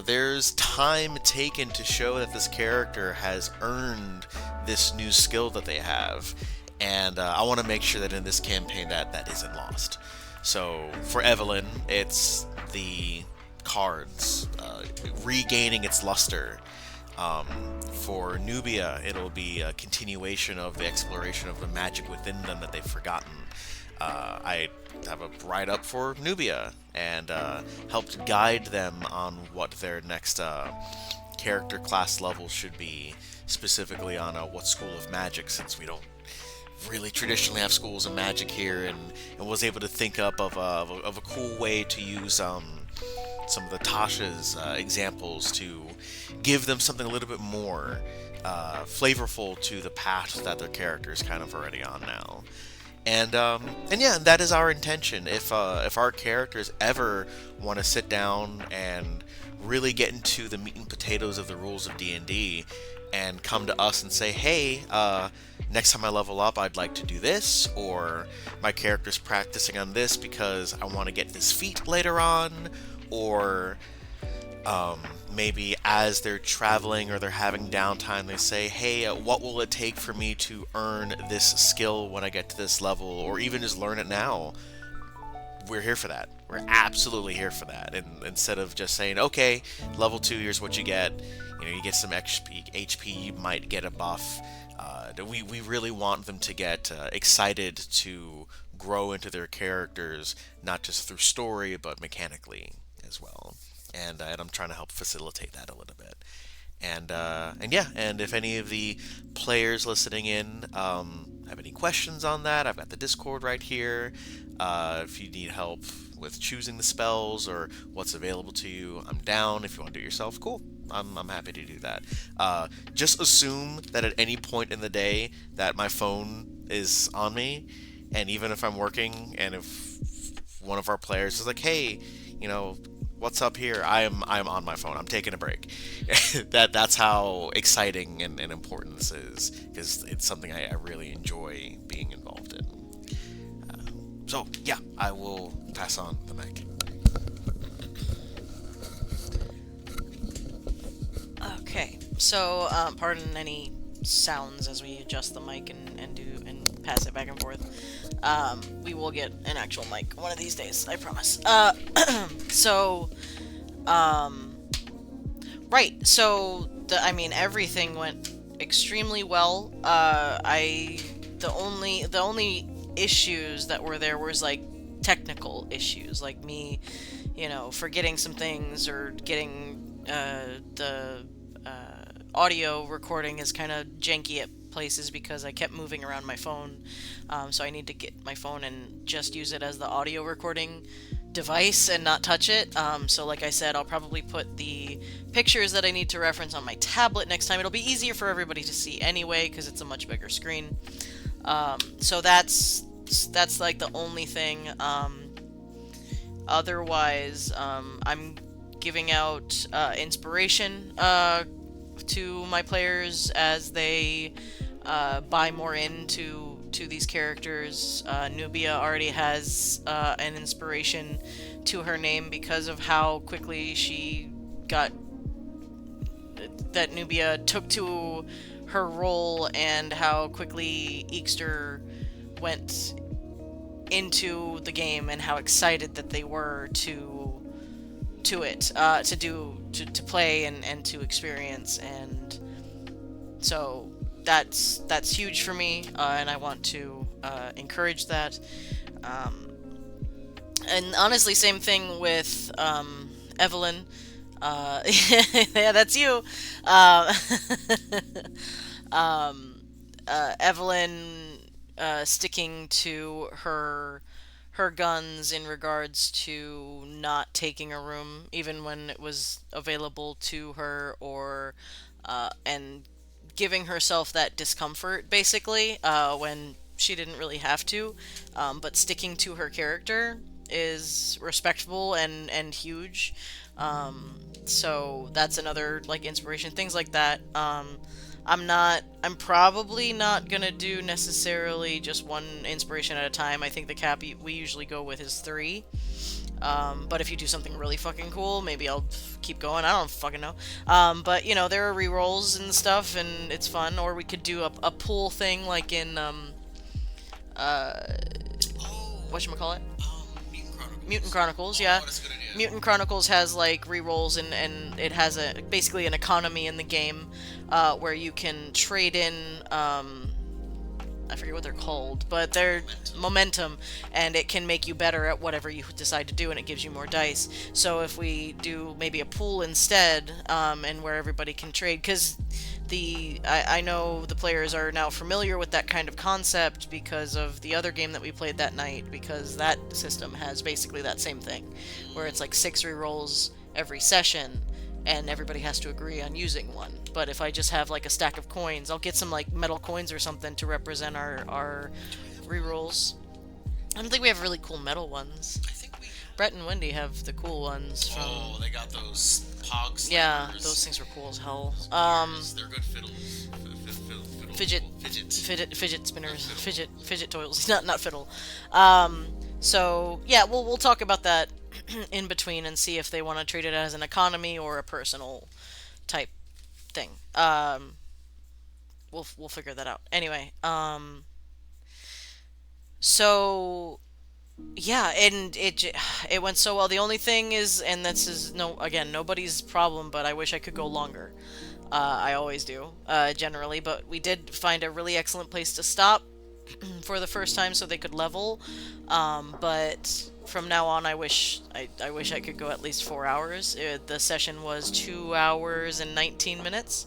There's time taken to show that this character has earned this new skill that they have, and I want to make sure that in this campaign that isn't lost. So for Evelyn, it's the cards regaining its luster. Um, for Nubia, it'll be a continuation of the exploration of the magic within them that they've forgotten. I have a write up for Nubia and helped guide them on what their next character class level should be, specifically on what school of magic, since we don't really traditionally have schools of magic here, and was able to think up of a cool way to use some of the Tasha's examples to give them something a little bit more flavorful to the path that their character is kind of already on now. And yeah, that is our intention. If our characters ever want to sit down and really get into the meat and potatoes of the rules of D&D and come to us and say, hey, next time I level up, I'd like to do this, or my character's practicing on this because I want to get this feat later on, or maybe as they're traveling or they're having downtime, they say, hey, what will it take for me to earn this skill when I get to this level, or even just learn it now? We're here for that. We're absolutely here for that. And instead of just saying, okay, level 2, here's what you get. You get some HP, you might get a buff. We really want them to get excited to grow into their characters, not just through story, but mechanically as well. And I'm trying to help facilitate that a little bit. And if any of the players listening in have any questions on that, I've got the Discord right here. If you need help with choosing the spells or what's available to you, I'm down. If you want to do it yourself, cool. I'm happy to do that. Just assume that at any point in the day that my phone is on me, and even if I'm working, and if one of our players is like, hey, what's up here? I'm on my phone. I'm taking a break. That's how exciting and important this is, because it's something I really enjoy being involved in. So yeah, I will pass on the mic. Okay, so pardon any sounds as we adjust the mic and pass it back and forth. We will get an actual mic one of these days, I promise. So, right. So everything went extremely well. The only issues that were there was like technical issues, like me, forgetting some things, or getting the audio recording is kind of janky at places because I kept moving around my phone. So I need to get my phone and just use it as the audio recording device and not touch it. So like I said, I'll probably put the pictures that I need to reference on my tablet next time. It'll be easier for everybody to see anyway because it's a much bigger screen. So that's like the only thing. Otherwise, I'm giving out inspiration to my players as they buy more into these characters. Nubia already has an inspiration to her name because of how quickly she got that Nubia took to her role, and how quickly Eekster went into the game, and how excited that they were to play and to experience. And so that's huge for me, and I want to encourage that. And honestly, same thing with Evelyn. Yeah, that's you. Evelyn sticking to her guns in regards to not taking a room even when it was available to her, or and giving herself that discomfort basically when she didn't really have to, but sticking to her character is respectable and huge. So that's another like inspiration, things like that. I'm probably not gonna do necessarily just one inspiration at a time. I think the cap we usually go with is 3. But if you do something really fucking cool, maybe I'll keep going. I don't fucking know. But you know, there are rerolls and stuff, and it's fun. Or we could do a pool thing like in uh, Oh, whatchamacallit? Mutant Chronicles. Mutant Chronicles, Oh, yeah. that's a good idea. Mutant Chronicles has like rerolls and it has a basically an economy in the game where you can trade in I forget what they're called, but they're momentum, and it can make you better at whatever you decide to do, and it gives you more dice. So if we do maybe a pool instead, and where everybody can trade, because I know the players are now familiar with that kind of concept because of the other game that we played that night, because that system has basically that same thing, where it's like 6 rerolls every session, and everybody has to agree on using one. But if I just have like a stack of coins, I'll get some like metal coins or something to represent our rerolls. I don't think we have really cool metal ones. I think we. Brett and Wendy have the cool ones from. Oh, they got those Pog Yeah, Slammers. those things were cool as hell. They're good fiddles. Fidget, Fidget. fidget spinners, Fiddle. fidget toys, not fiddle. So yeah, we'll talk about that in between and see if they want to treat it as an economy or a personal type thing. We'll figure that out. Anyway, so yeah, and it went so well. The only thing is, and this is no again nobody's problem, but I wish I could go longer. I always do, generally, but we did find a really excellent place to stop for the first time so they could level. But from now on, I wish I could go at least 4 hours. The session was 2 hours and 19 minutes,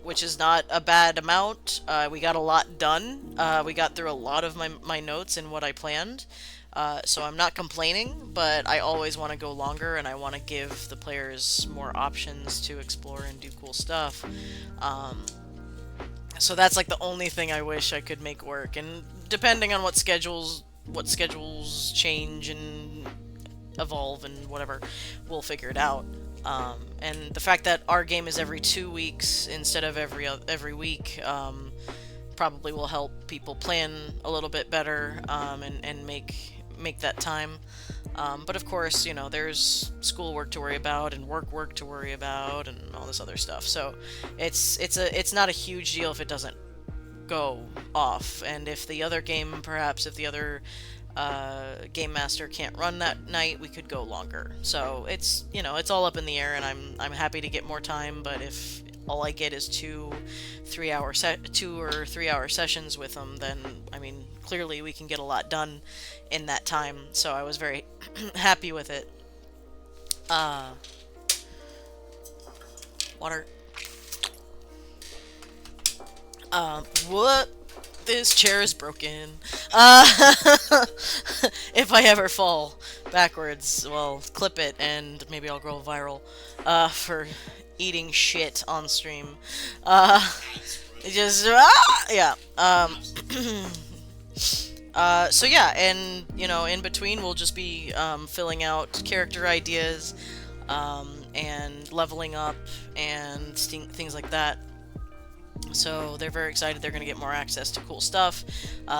which is not a bad amount. We got a lot done. We got through a lot of my notes and what I planned. So I'm not complaining, but I always want to go longer, and I want to give the players more options to explore and do cool stuff. So that's like the only thing I wish I could make work. And depending on what schedules change and evolve and whatever, we'll figure it out. And the fact that our game is every 2 weeks instead of every week probably will help people plan a little bit better and make that time. But of course, you know, there's schoolwork to worry about and work to worry about and all this other stuff. So it's not a huge deal if it doesn't go off. And if the other game, perhaps if the other game master can't run that night, we could go longer. So it's, you know, it's all up in the air, and I'm happy to get more time. But if all I get is 2 or 3 hour sessions with them, then I mean, clearly we can get a lot done in that time. So I was very happy with it. Water. What? This chair is broken. If I ever fall backwards, well, clip it and maybe I'll go viral for eating shit on stream. Just yeah. So yeah, and you know, in between we'll just be filling out character ideas and leveling up and things like that. So they're very excited. They're going to get more access to cool stuff.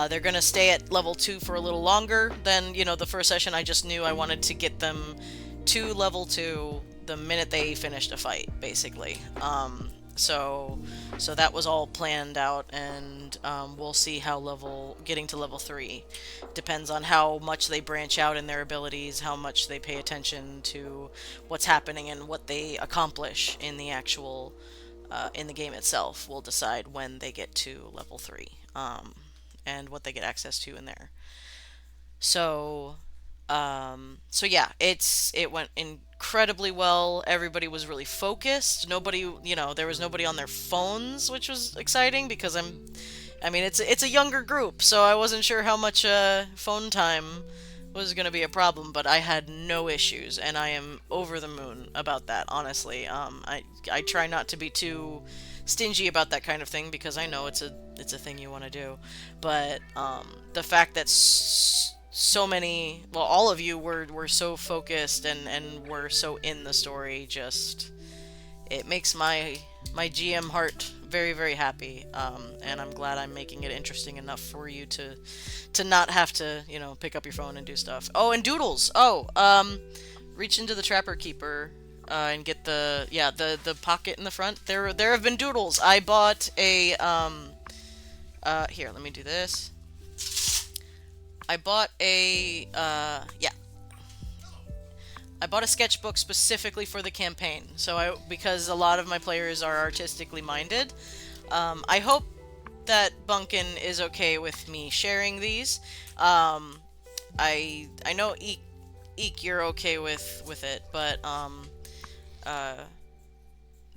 They're going to stay at level 2 for a little longer than, you know, the first session. I just knew I wanted to get them to level 2 the minute they finished a fight, basically. So that was all planned out, and we'll see how getting to level 3 depends on how much they branch out in their abilities, how much they pay attention to what's happening and what they accomplish in the actual in the game itself. Will decide when they get to level 3 and what they get access to in there. So yeah, it went incredibly well. Everybody was really focused. Nobody, you know, there was nobody on their phones, which was exciting because I mean, it's a younger group, so I wasn't sure how much phone time was going to be a problem, but I had no issues, and I am over the moon about that, honestly. I try not to be too stingy about that kind of thing because I know it's a thing you want to do, but the fact that so many, well, all of you were so focused and were so in the story, just it makes my GM heart very, very happy, and I'm glad I'm making it interesting enough for you to not have to, pick up your phone and do stuff. Oh, and doodles. Oh, reach into the Trapper Keeper and get the pocket in the front. There have been doodles. I bought a here. Let me do this. I bought a I bought a sketchbook specifically for the campaign. Because a lot of my players are artistically minded, I hope that Bunkin is okay with me sharing these. I know Eek, you're okay with it, but uh,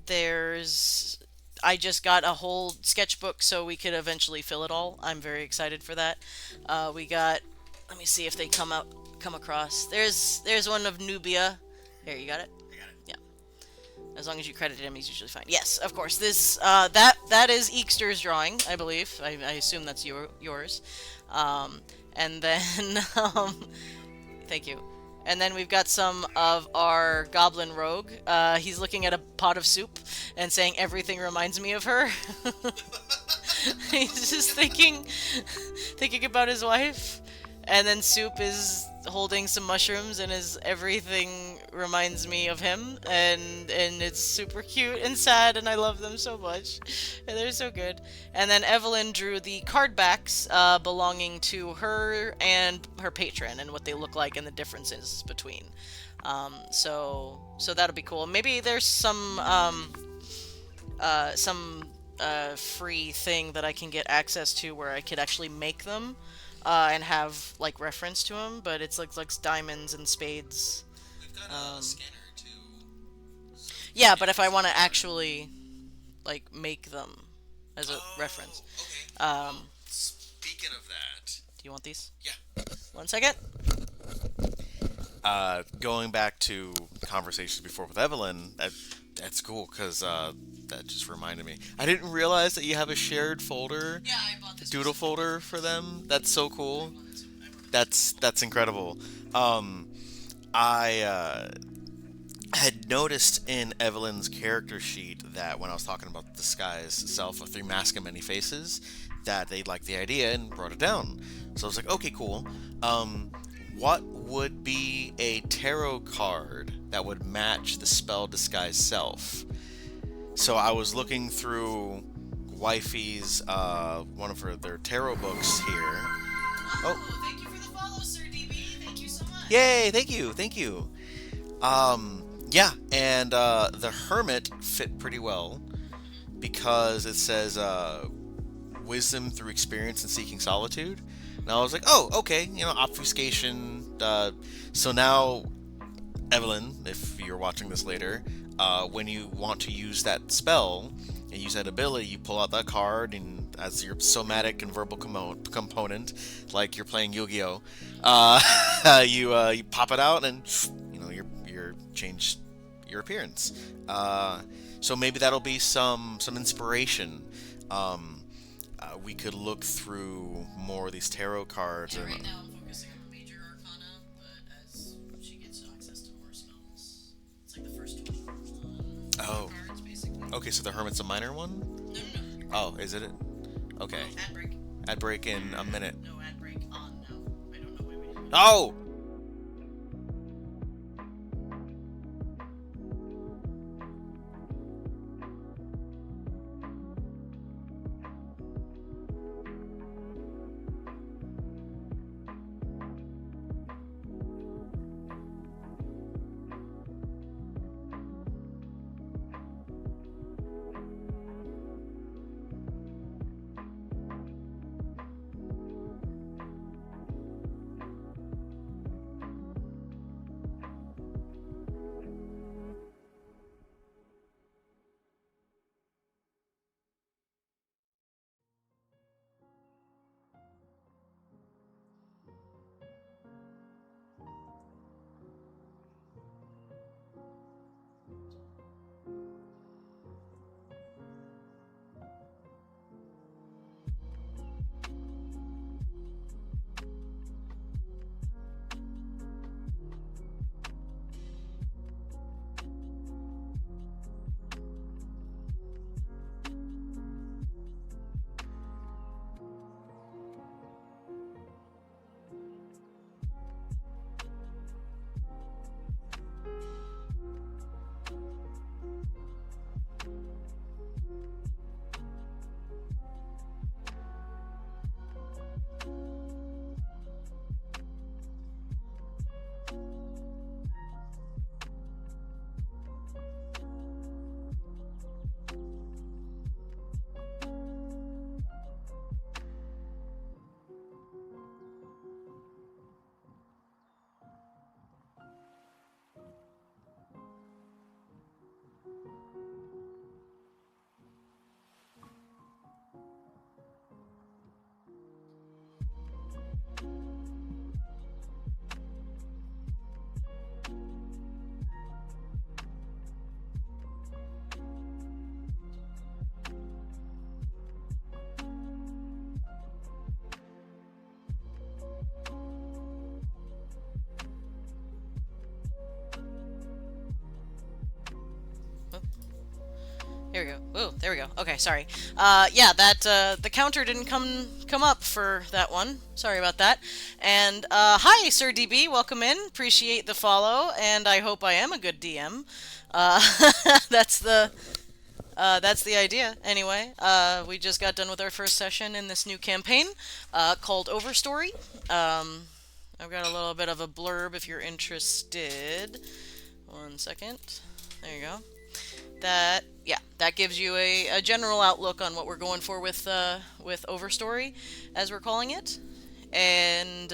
there's I just got a whole sketchbook so we could eventually fill it all. I'm very excited for that. We got. Let me see if they come across. There's one of Nubia. Here, you got it. I got it. Yeah. As long as you credit him, he's usually fine. Yes, of course. This that is Eekster's drawing, I believe. I assume that's yours. And then thank you. And then we've got some of our Goblin Rogue. He's looking at a pot of soup and saying everything reminds me of her. He's just thinking about his wife. And then Soup is holding some mushrooms and everything reminds me of him, and it's super cute and sad, and I love them so much. And they're so good. And then Evelyn drew the card backs belonging to her and her patron and what they look like and the differences between. So that'll be cool. Maybe there's some free thing that I can get access to where I could actually make them. And have like reference to them, but it's like diamonds and spades. We've got a scanner too. So Yeah, but if I want to actually like make them as a reference. Okay. Speaking of that, Do you want these? yeah. 1 second. Going back to conversations before with Evelyn, that's cool because that just reminded me. I didn't realize that you have a shared folder, Yeah, I bought this doodle folder for them. That's so cool. That's incredible. I had noticed in Evelyn's character sheet that when I was talking about the disguise itself of Three Masks and Many Faces, that they liked the idea and brought it down. So I was like, okay, cool. What would be a tarot card that would match the spell disguise self? So I was looking through Wifey's one of their tarot books here. Oh, thank you for the follow, Sir DB. Thank you so much. Yay! Thank you. Yeah, and the Hermit fit pretty well because it says wisdom through experience and seeking solitude. And I was like, oh, okay, obfuscation. So now, Evelyn, if you're watching this later, when you want to use that spell and use that ability, you pull out that card and as your somatic and verbal component, like you're playing Yu-Gi-Oh, you pop it out and you're changed your appearance. So maybe that'll be some inspiration. We could look through more of these tarot cards. Yeah, right now I'm focusing on the major arcana, but as she gets access to more spells, it's like the first 20 Oh. cards, basically. Okay, so the Hermit's a minor one? No. Oh, is it? Okay. Ad break. Ad break in a minute. No ad break on now. I don't know why we didn't. Oh! Here we go. Oh, there we go. Okay, sorry. Yeah, that the counter didn't come up for that one. Sorry about that. And hi, Sir DB. Welcome in. Appreciate the follow, and I hope I am a good DM. Uh, that's the that's the idea. Anyway, we just got done with our first session in this new campaign called Overstory. I've got a little bit of a blurb if you're interested. One second. There you go. That gives you a general outlook on what we're going for with Overstory, as we're calling it, and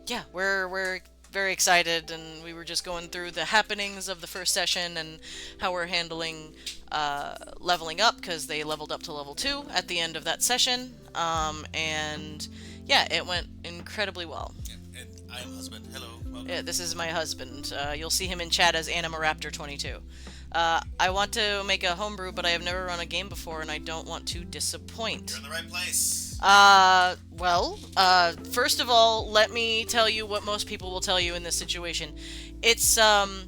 yeah, we're very excited, and we were just going through the happenings of the first session and how we're handling leveling up, because they leveled up to level 2 at the end of that session, and yeah, it went incredibly well. And I am husband. Hello. Welcome. Yeah, this is my husband. You'll see him in chat as Animaraptor22. I want to make a homebrew, but I have never run a game before, and I don't want to disappoint. You're in the right place. Well, first of all, let me tell you what most people will tell you in this situation. It's,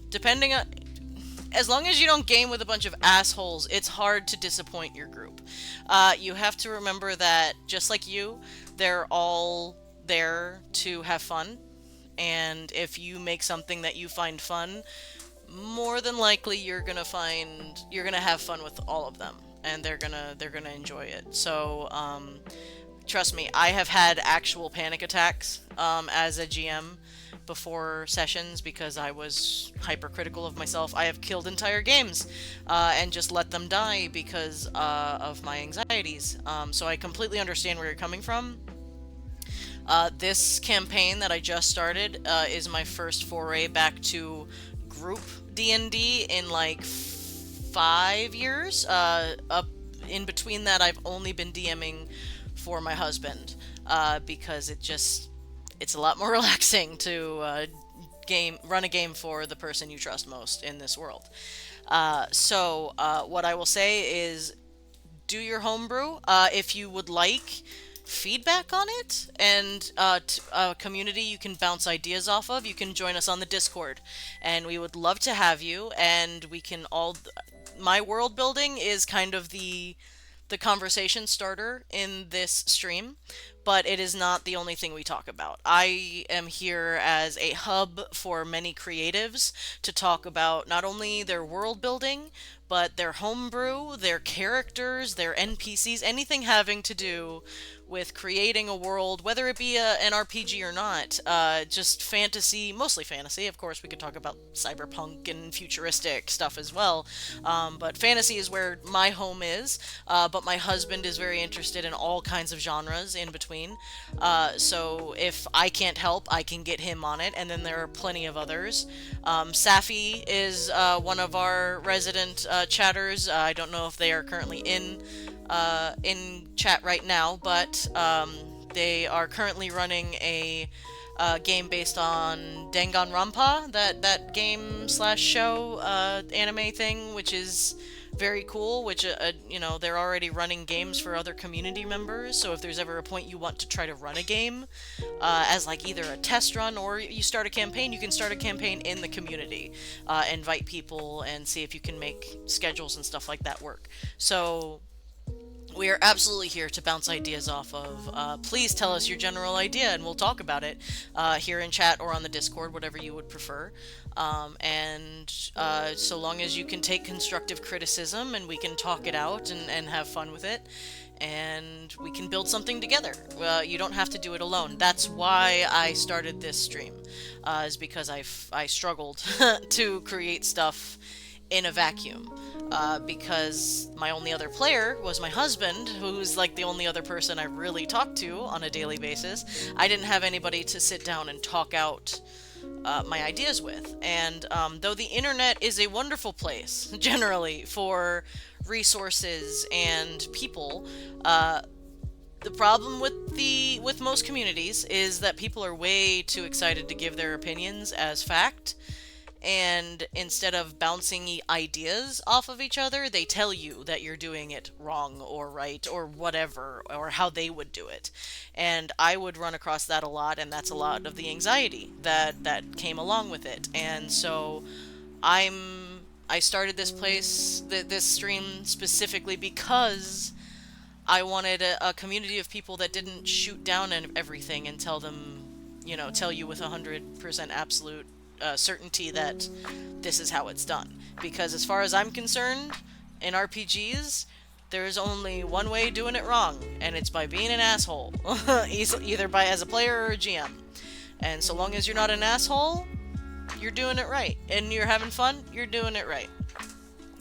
depending on... As long as you don't game with a bunch of assholes, it's hard to disappoint your group. You have to remember that, just like you, they're all there to have fun. And if you make something that you find fun, more than likely you're gonna have fun with all of them, and they're gonna enjoy it. So trust me, I have had actual panic attacks as a GM before sessions because I was hypercritical of myself. I have killed entire games and just let them die because of my anxieties. So I completely understand where you're coming from. This campaign that I just started is my first foray back to group D&D in like 5 years. Up in between that, I've only been DMing for my husband because it's a lot more relaxing to run a game for the person you trust most in this world. So what I will say is, do your homebrew if you would like feedback on it, and a community you can bounce ideas off of. You can join us on the Discord, and we would love to have you, and we can all... My world building is kind of the conversation starter in this stream, but it is not the only thing we talk about. I am here as a hub for many creatives to talk about not only their world building, but their homebrew, their characters, their NPCs, anything having to do with creating a world, whether it be an RPG or not. Just fantasy, mostly fantasy. Of course, we could talk about cyberpunk and futuristic stuff as well. But fantasy is where my home is. But my husband is very interested in all kinds of genres in between. So if I can't help, I can get him on it. And then there are plenty of others. Safi is one of our resident chatters. I don't know if they are currently in chat right now, but they are currently running a game based on Danganronpa, that game slash show anime thing, which is very cool. Which you know, they're already running games for other community members. So if there's ever a point you want to try to run a game as like either a test run or you start a campaign, you can start a campaign in the community, invite people, and see if you can make schedules and stuff like that work. So we are absolutely here to bounce ideas off of. Please tell us your general idea, and we'll talk about it here in chat or on the Discord, whatever you would prefer. So long as you can take constructive criticism and we can talk it out and have fun with it, and we can build something together. You don't have to do it alone. That's why I started this stream, is because I struggled to create stuff in a vacuum. Because my only other player was my husband, who's like the only other person I really talk to on a daily basis. I didn't have anybody to sit down and talk out my ideas with. And though the internet is a wonderful place, generally, for resources and people, the problem with most communities is that people are way too excited to give their opinions as fact. And instead of bouncing ideas off of each other, they tell you that you're doing it wrong or right or whatever, or how they would do it. And I would run across that a lot, and that's a lot of the anxiety that came along with it. And so I'm I started this stream specifically because I wanted a community of people that didn't shoot down everything and tell them, tell you with 100% absolute certainty that this is how it's done. Because as far as I'm concerned, in RPGs, there is only one way of doing it wrong, and it's by being an asshole. Either by as a player or a GM. And so long as you're not an asshole, you're doing it right. And you're having fun, you're doing it right.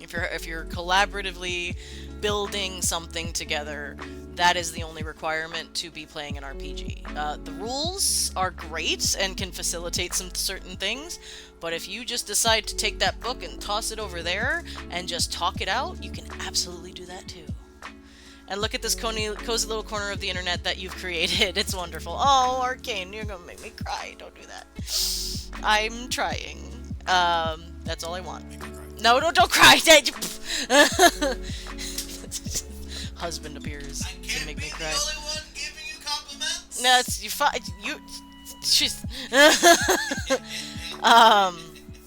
If you're collaboratively building something together, that is the only requirement to be playing an RPG. The rules are great and can facilitate some certain things, but if you just decide to take that book and toss it over there and just talk it out, you can absolutely do that too. And look at this cozy little corner of the internet that you've created. It's wonderful. Oh, Arcane, you're gonna make me cry. Don't do that. I'm trying. That's all I want. No, don't cry! Husband appears to make me cry. I can't be the only one giving you compliments. No, she's.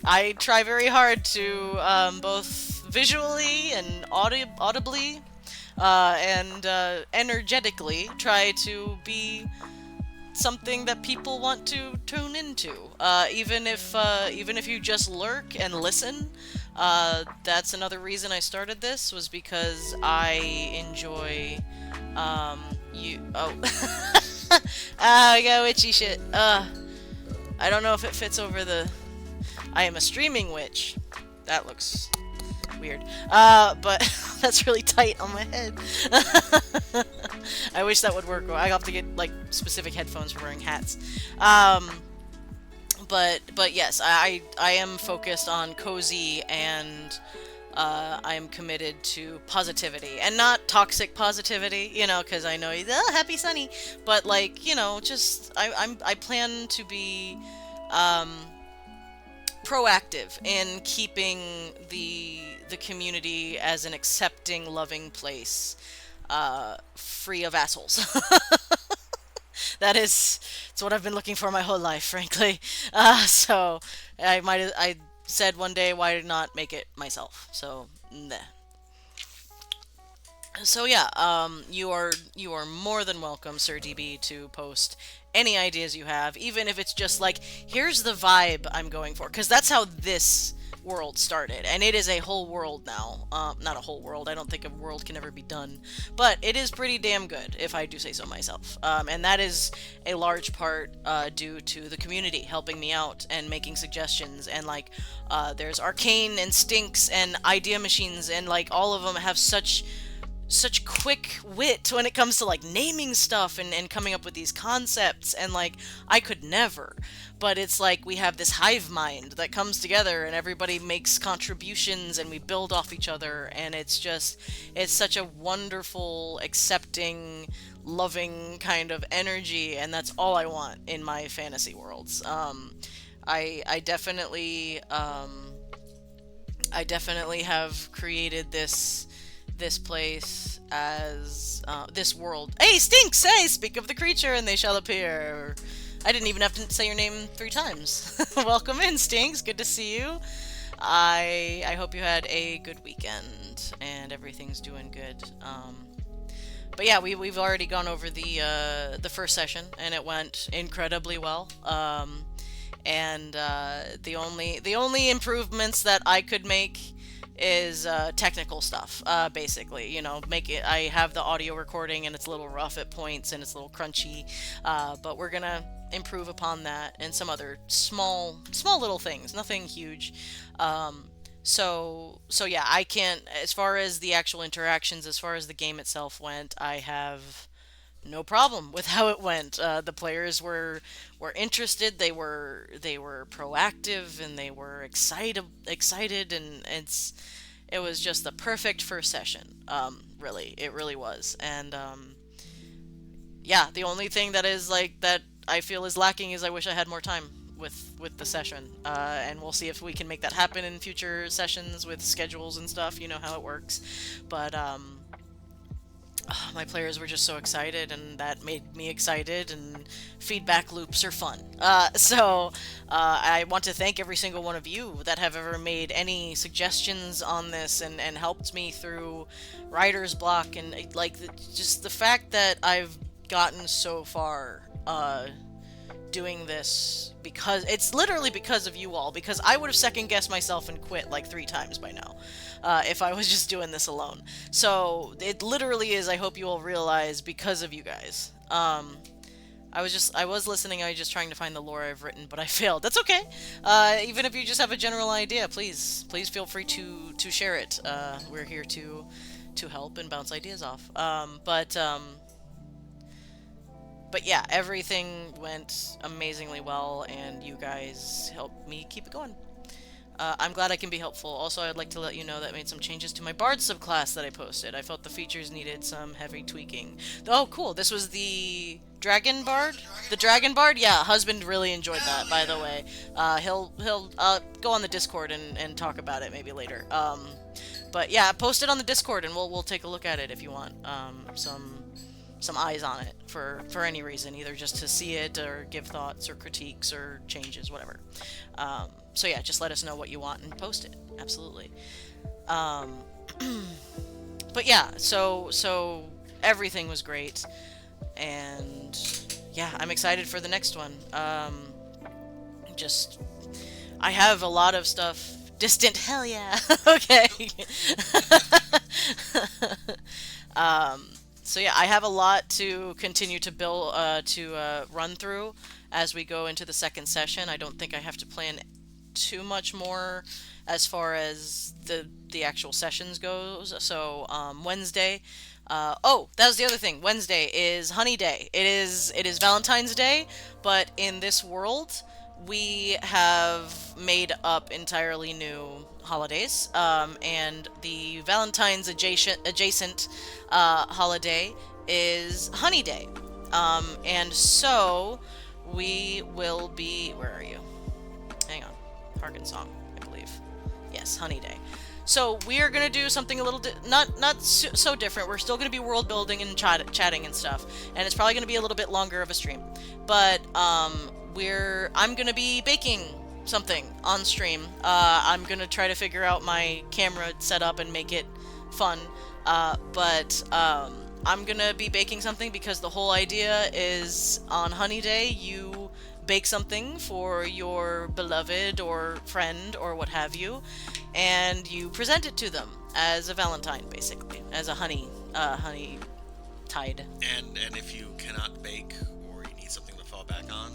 I try very hard to both visually and audibly and energetically try to be something that people want to tune into. Even if you just lurk and listen. That's another reason I started this, was because I enjoy, I got witchy shit. I don't know if it fits over the, I am a streaming witch. That looks weird. But that's really tight on my head. I wish that would work. I have to get, like, specific headphones for wearing hats. But yes, I am focused on cozy, and I am committed to positivity, and not toxic positivity, because I know happy sunny, but like, just I plan to be proactive in keeping the community as an accepting, loving place, free of assholes. It's what I've been looking for my whole life, frankly. So I said one day, why not make it myself? So, nah. So yeah, you are more than welcome, Sir DB, to post any ideas you have, even if it's just like, here's the vibe I'm going for, because that's how this world started, and it is a whole world now. Not a whole world, I don't think a world can ever be done, but it is pretty damn good, if I do say so myself. And that is a large part due to the community helping me out and making suggestions, and like, there's Arcane and Stinks and Idea Machines, and like, all of them have such quick wit when it comes to like naming stuff and coming up with these concepts, and like, I could never. But it's like we have this hive mind that comes together, and everybody makes contributions, and we build off each other, and it's such a wonderful, accepting, loving kind of energy, and that's all I want in my fantasy worlds. I definitely have created this place as this world. Hey, Stinks! Hey, speak of the creature and they shall appear. I didn't even have to say your name 3 times. Welcome in, Stinks. Good to see you. I hope you had a good weekend and everything's doing good. But yeah, we've already gone over the first session, and it went incredibly well. And the only improvements that I could make is technical stuff, basically. I have the audio recording, and it's a little rough at points, and it's a little crunchy, but we're gonna improve upon that, and some other small little things, nothing huge. So yeah, I can't, as far as the actual interactions, as far as the game itself went, I have no problem with how it went. The players were interested, they were proactive, and they were excited, and it was just the perfect first session. It really was. And yeah, the only thing that is like that I feel is lacking is I wish I had more time with the session. And we'll see if we can make that happen in future sessions with schedules and stuff. You know how it works. But My players were just so excited, and that made me excited, and feedback loops are fun. I want to thank every single one of you that have ever made any suggestions on this and helped me through writer's block, and just the fact that I've gotten so far doing this, because it's literally because of you all, because I would have second guessed myself and quit like 3 times by now if I was just doing this alone. So it literally is, I hope you all realize, because of you guys. I was listening, I was just trying to find the lore I've written, but I failed. That's okay. Even if you just have a general idea, please feel free to share it. We're here to help and bounce ideas off. But yeah, everything went amazingly well, and you guys helped me keep it going. I'm glad I can be helpful. Also, I'd like to let you know that I made some changes to my Bard subclass that I posted. I felt the features needed some heavy tweaking. Oh, cool. This was the Dragon Bard? The Dragon Bard? Yeah, husband really enjoyed that, by the way. He'll go on the Discord and talk about it maybe later. But yeah, post it on the Discord, and we'll take a look at it if you want. Some eyes on it for any reason, either just to see it or give thoughts or critiques or changes, whatever. So yeah, just let us know what you want and post it. Absolutely. But yeah, so everything was great, and yeah, I'm excited for the next one. Just I have a lot of stuff. Distant, hell yeah. Okay. So yeah, I have a lot to continue to build, run through as we go into the second session. I don't think I have to plan too much more as far as the actual sessions goes. So Wednesday. Oh, that was the other thing. Wednesday is Honey Day. It is Valentine's Day, but in this world, we have made up entirely new holidays, and the Valentine's adjacent holiday is Honey Day, and so we will be. Where are you? Hang on, Harkin Song, I believe. Yes, Honey Day. So we are gonna do something a little not so different. We're still gonna be world building and chatting and stuff, and it's probably gonna be a little bit longer of a stream, but I'm gonna be baking something on stream. I'm gonna try to figure out my camera setup and make it fun. I'm gonna be baking something because the whole idea is on Honey Day you bake something for your beloved or friend or what have you, and you present it to them as a Valentine, basically, as a honey tide. And if you cannot bake or you need something to fall back on,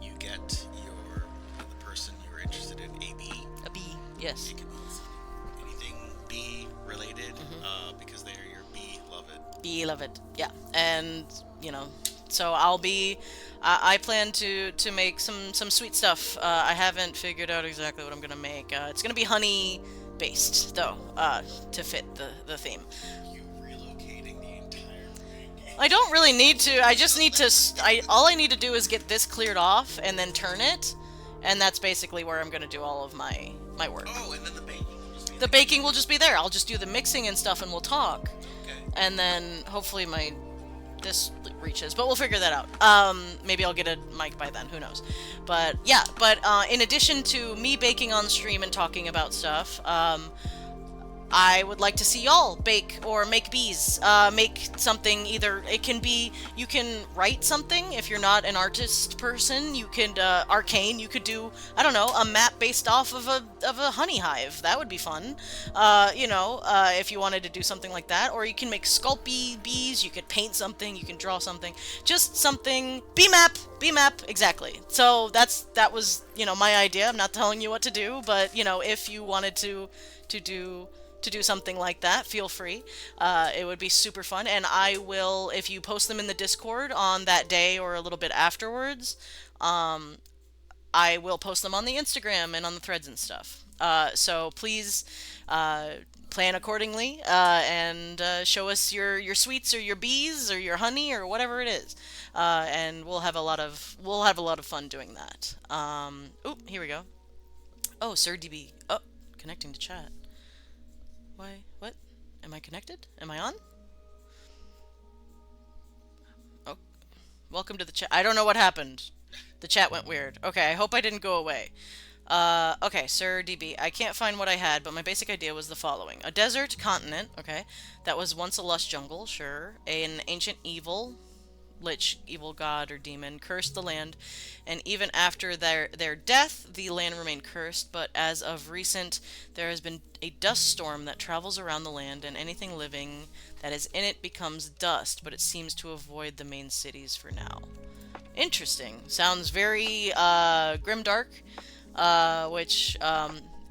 you get the person you're interested in a bee. A bee, yes. It can be anything bee related, because they are your beloved. Beloved, yeah. And so I plan to make some sweet stuff. I haven't figured out exactly what I'm gonna make. It's gonna be honey based though, to fit the theme. You relocating the entire thing? I don't really need to. I just need to. All I need to do is get this cleared off and then turn it, and that's basically where I'm gonna do all of my work. Oh, and then the baking will just be The baking will just be there. I'll just do the mixing and stuff, and we'll talk. Okay. And then hopefully this reaches, but we'll figure that out. Maybe I'll get a mic by then, who knows. But yeah, in addition to me baking on stream and talking about stuff, I would like to see y'all bake or make bees. Make something, either it can be, you can write something if you're not an artist person. You could, arcane, you could do, I don't know, a map based off of a honey hive. That would be fun. If you wanted to do something like that. Or you can make sculpey bees, you could paint something, you can draw something. Just something, bee map, exactly. So that was, my idea. I'm not telling you what to do, but, if you wanted to do something like that, feel free. It would be super fun, and I will, if you post them in the Discord on that day or a little bit afterwards, I will post them on the Instagram and on the threads and stuff. So please plan accordingly, and show us your sweets or your bees or your honey or whatever it is, and we'll have a lot of fun doing that. Here we go. Oh, SirDB. Oh, connecting to chat. Why? What? Am I connected? Am I on? Welcome to the chat. I don't know what happened. The chat went weird. Okay, I hope I didn't go away. Okay, Sir DB. I can't find what I had, but my basic idea was the following. A desert continent, okay, that was once a lush jungle, sure. An ancient evil, lich, evil god or demon, cursed the land, and even after their death, the land remained cursed, but as of recent, there has been a dust storm that travels around the land, and anything living that is in it becomes dust, but it seems to avoid the main cities for now. Interesting. Sounds very grimdark, which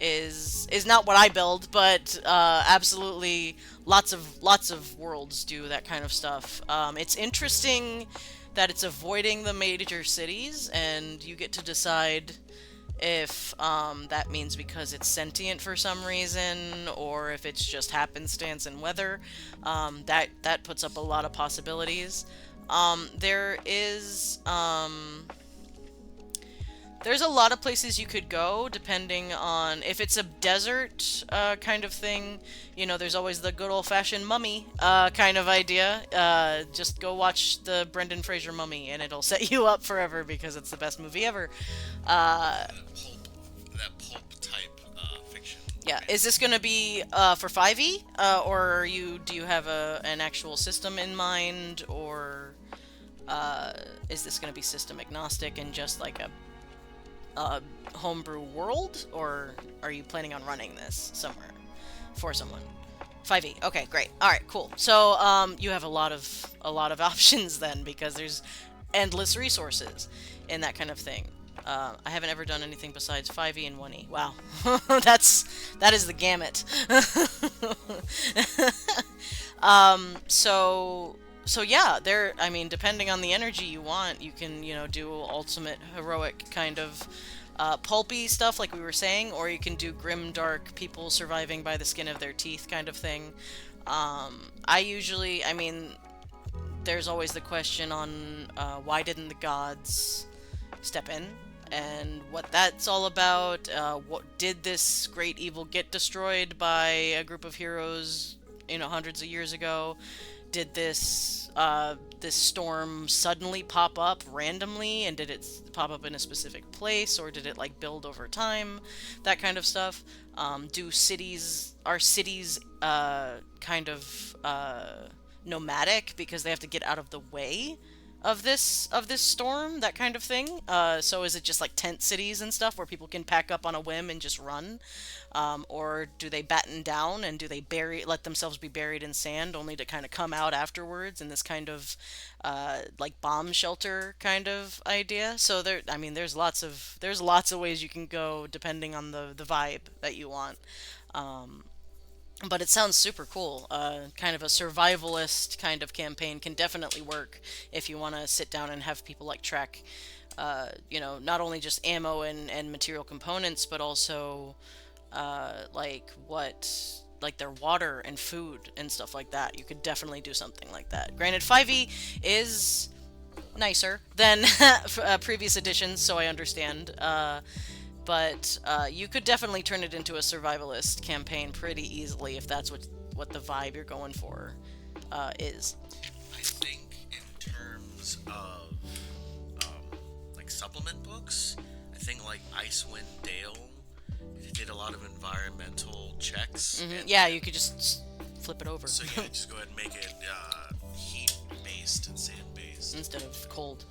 is not what I build, but absolutely lots of worlds do that kind of stuff. It's interesting that it's avoiding the major cities, and you get to decide if that means because it's sentient for some reason, or if it's just happenstance and weather. That puts up a lot of possibilities. There is there's a lot of places you could go depending on if it's a desert kind of thing. You know, there's always the good old-fashioned Mummy kind of idea. Just go watch the Brendan Fraser Mummy and it'll set you up forever because it's the best movie ever. That pulp type fiction. Yeah, is this going to be for 5e, or do you have an actual system in mind, or is this going to be system agnostic and just like a homebrew world, or are you planning on running this somewhere for someone? 5e. Okay, great. All right, cool. So you have a lot of options then, because there's endless resources in that kind of thing. I haven't ever done anything besides 5e and 1e. Wow, that is the gamut. So yeah, I mean, depending on the energy you want, you can, do ultimate heroic kind of pulpy stuff like we were saying, or you can do grim dark people surviving by the skin of their teeth kind of thing. I mean, there's always the question on why didn't the gods step in and what that's all about. What did this great evil get destroyed by a group of heroes, hundreds of years ago? Did this storm suddenly pop up randomly, and did it pop up in a specific place, or did it like build over time? That kind of stuff. Are cities kind of nomadic because they have to get out of the way of this storm, that kind of thing? So is it just like tent cities and stuff where people can pack up on a whim and just run? Or do they batten down, and do they let themselves be buried in sand only to kind of come out afterwards in this kind of like bomb shelter kind of idea? So there's lots of ways you can go depending on the vibe that you want. But it sounds super cool. Kind of a survivalist kind of campaign can definitely work if you want to sit down and have people like track, not only just ammo and material components, but also like their water and food and stuff like that. You could definitely do something like that. Granted, 5e is nicer than previous editions, so I understand. But you could definitely turn it into a survivalist campaign pretty easily if that's what the vibe you're going for is. I think in terms of like supplement books, I think like Icewind Dale did a lot of environmental checks. Mm-hmm. Yeah, you could just flip it over. So yeah, just go ahead and make it heat-based and sand-based. Instead of cold.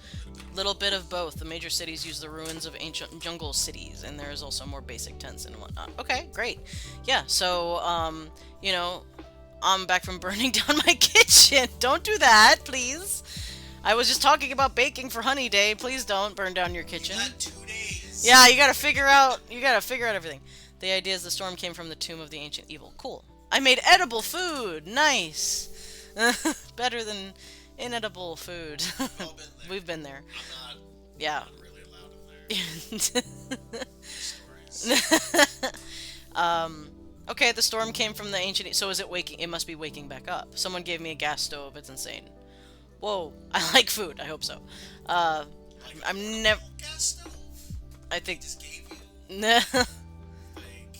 Little bit of both. The major cities use the ruins of ancient jungle cities, and there is also more basic tents and whatnot. Okay, great. Yeah, so, I'm back from burning down my kitchen. Don't do that, please. I was just talking about baking for Honey Day. Please don't burn down your kitchen. You got 2 days. Yeah, you gotta figure out everything. The idea is the storm came from the tomb of the ancient evil. Cool. I made edible food. Nice. Better than inedible food. We've been there. I'm Yeah. not really allowed in there. Stories. Okay, the storm came from the ancient... So is it waking... It must be waking back up. Someone gave me a gas stove. It's insane. Whoa. I like food. I hope so. I'm never... Gas stove? I think... Just gave you. Nah. Like,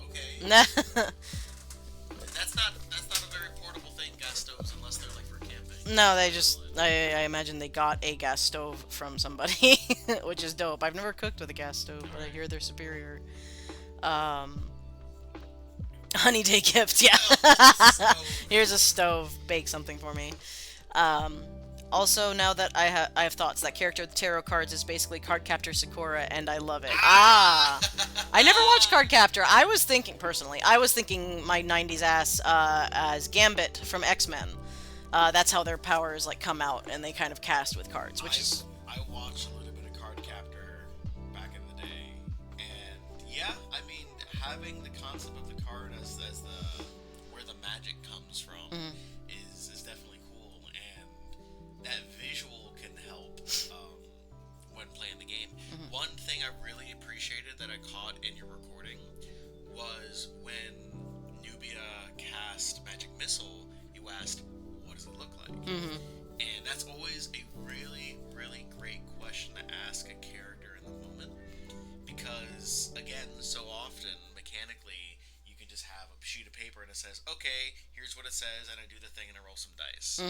okay. Nah. That's not a very portable thing, gas stoves, unless they're like for camping. No, they just, I imagine they got a gas stove from somebody, which is dope. I've never cooked with a gas stove, but I hear they're superior. Um, Honey Day gift, yeah. Here's a stove. Bake something for me. Um, Also, now that I have thoughts, that character with tarot cards is basically Cardcaptor Sakura, and I love it. Ah! I never watched Cardcaptor. I was thinking, personally, my 90s ass as Gambit from X-Men. That's how their powers, like, come out, and they kind of cast with cards, which is... I watched a little bit of Cardcaptor back in the day, and yeah, I mean, having the concept of the card as the where the magic comes from is definitely cool, and that visual can help when playing the game. One thing I really appreciated that I caught in your recording was when Nubia cast Magic Missile, you asked, what does it look like? And that's always a really, really great question to ask a character in the moment, because, again, so often, mechanically, you can just have a sheet of paper and it says, okay, here's what it says, and I do the thing and I roll some dice.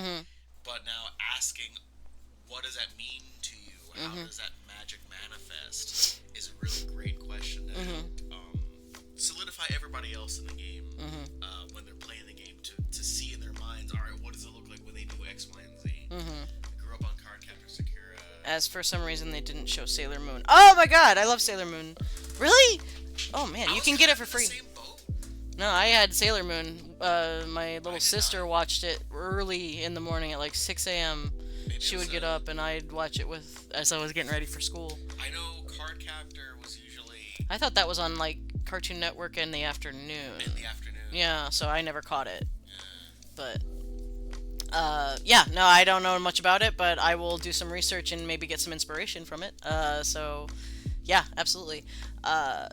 But now asking, what does that mean to you? How does that magic manifest? Is a really great question to solidify everybody else in the game when they're playing the game to see in their minds, all right, what does it look like when they do X, Y, and Z? I grew up on Cardcaptor Sakura. As for some reason they didn't show Sailor Moon. Oh my god, I love Sailor Moon. Really? Oh man, you can get it for free. Same boat. No, I had Sailor Moon. My little sister watched it early in the morning at like 6 a.m. She would get up and I'd watch it with as I was getting ready for school. I know Cardcaptor was usually I thought that was on like Cartoon Network in the afternoon. in the afternoon. Yeah, so I never caught it. But yeah, no, I don't know much about it, but I will do some research and maybe get some inspiration from it. So yeah, absolutely.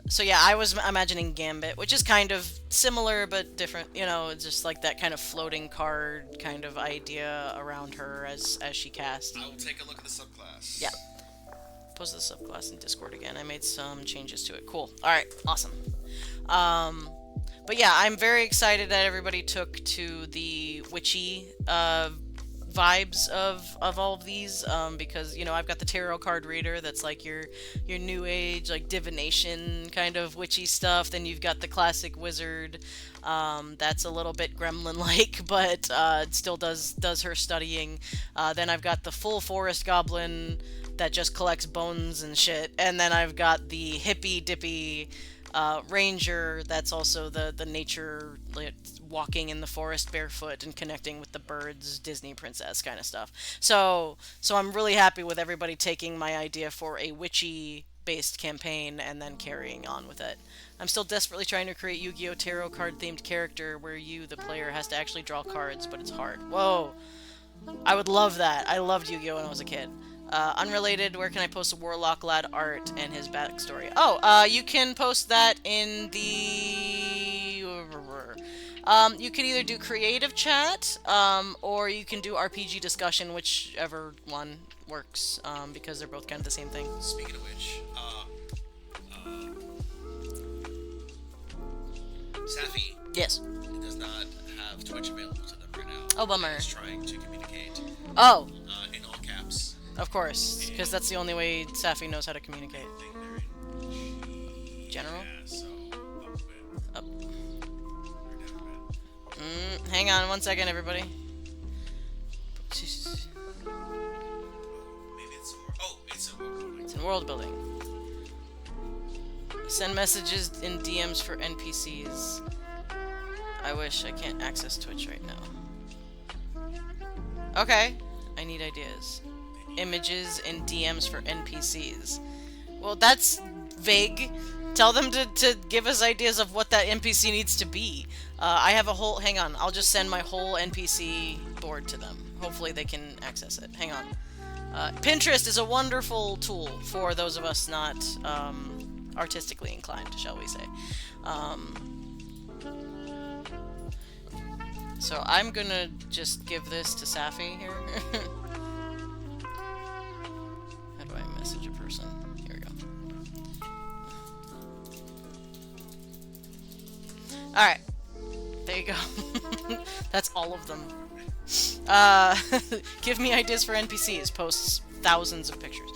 So yeah, I was imagining Gambit, which is kind of similar but different. You know, it's just like that kind of floating card kind of idea around her as she casts. I will take a look at the subclass. Yeah. Post the subclass in Discord again. I made some changes to it. Cool. All right. Awesome. But yeah, I'm very excited that everybody took to the witchy vibes of all of these, because, you know, I've got the tarot card reader that's like your new age, like divination kind of witchy stuff. Then you've got the classic wizard, that's a little bit gremlin-like, but it still does her studying. Then I've got the full forest goblin that just collects bones and shit. And then I've got the hippy-dippy ranger that's also the nature, like, walking in the forest barefoot and connecting with the birds, Disney princess kind of stuff. So I'm really happy with everybody taking my idea for a witchy based campaign and then carrying on with it. I'm still desperately trying to create Yu-Gi-Oh! Tarot card themed character where you, the player, has to actually draw cards, but it's hard. Whoa! I would love that. I loved Yu-Gi-Oh! When I was a kid. Unrelated, where can I post a Warlock Lad art and his backstory? Oh, you can post that in the... you can either do creative chat, or you can do RPG discussion, whichever one works, because they're both kind of the same thing. Speaking of which, Safi Yes. does not have Twitch available to them right now. Oh, bummer. He's trying to communicate Oh, in all caps. of course, because that's the only way Safi knows how to communicate. I think they're in General? Yeah, so Up. or down a bit. Hang on one second, everybody. Maybe it's somewhere. Oh, it's a world. It's in world building. Send messages in DMs for NPCs. I wish I can't access Twitch right now. Okay, I need ideas. Images in DMs for NPCs. Well, that's vague. Tell them to give us ideas of what that NPC needs to be. I have a whole... Hang on, I'll just send my whole NPC board to them. Hopefully they can access it. Hang on. Pinterest is a wonderful tool for those of us not artistically inclined, shall we say. So I'm gonna just give this to Safi here. How do I message a person? Here we go. Alright. There you go. That's all of them. Give me ideas for NPCs. Posts thousands of pictures.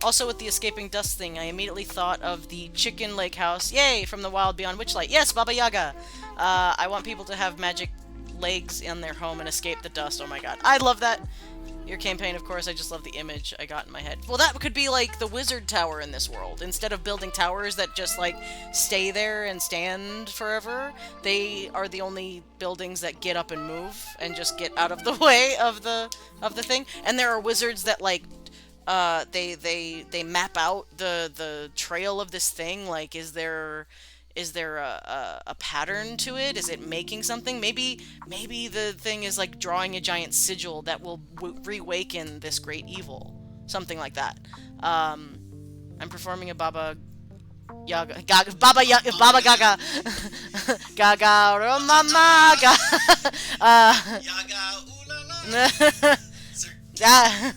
Also, with the escaping dust thing, I immediately thought of the chicken lake house. Yay! From the Wild Beyond Witchlight. Yes, Baba Yaga! I want people to have magic legs in their home and escape the dust. Oh my god. I love that. Your campaign, of course, I just love the image I got in my head. Well, that could be like the wizard tower in this world. Instead of building towers that just like stay there and stand forever, they are the only buildings that get up and move and just get out of the way of the thing. And there are wizards that like they map out the trail of this thing. Like, is there a pattern to it? Is it making something? Maybe the thing is like drawing a giant sigil that will reawaken this great evil. Something like that. I'm performing a Baba Yaga. Baba Gaga. Gaga ro mama ga. Yaga ooh la la. Yeah.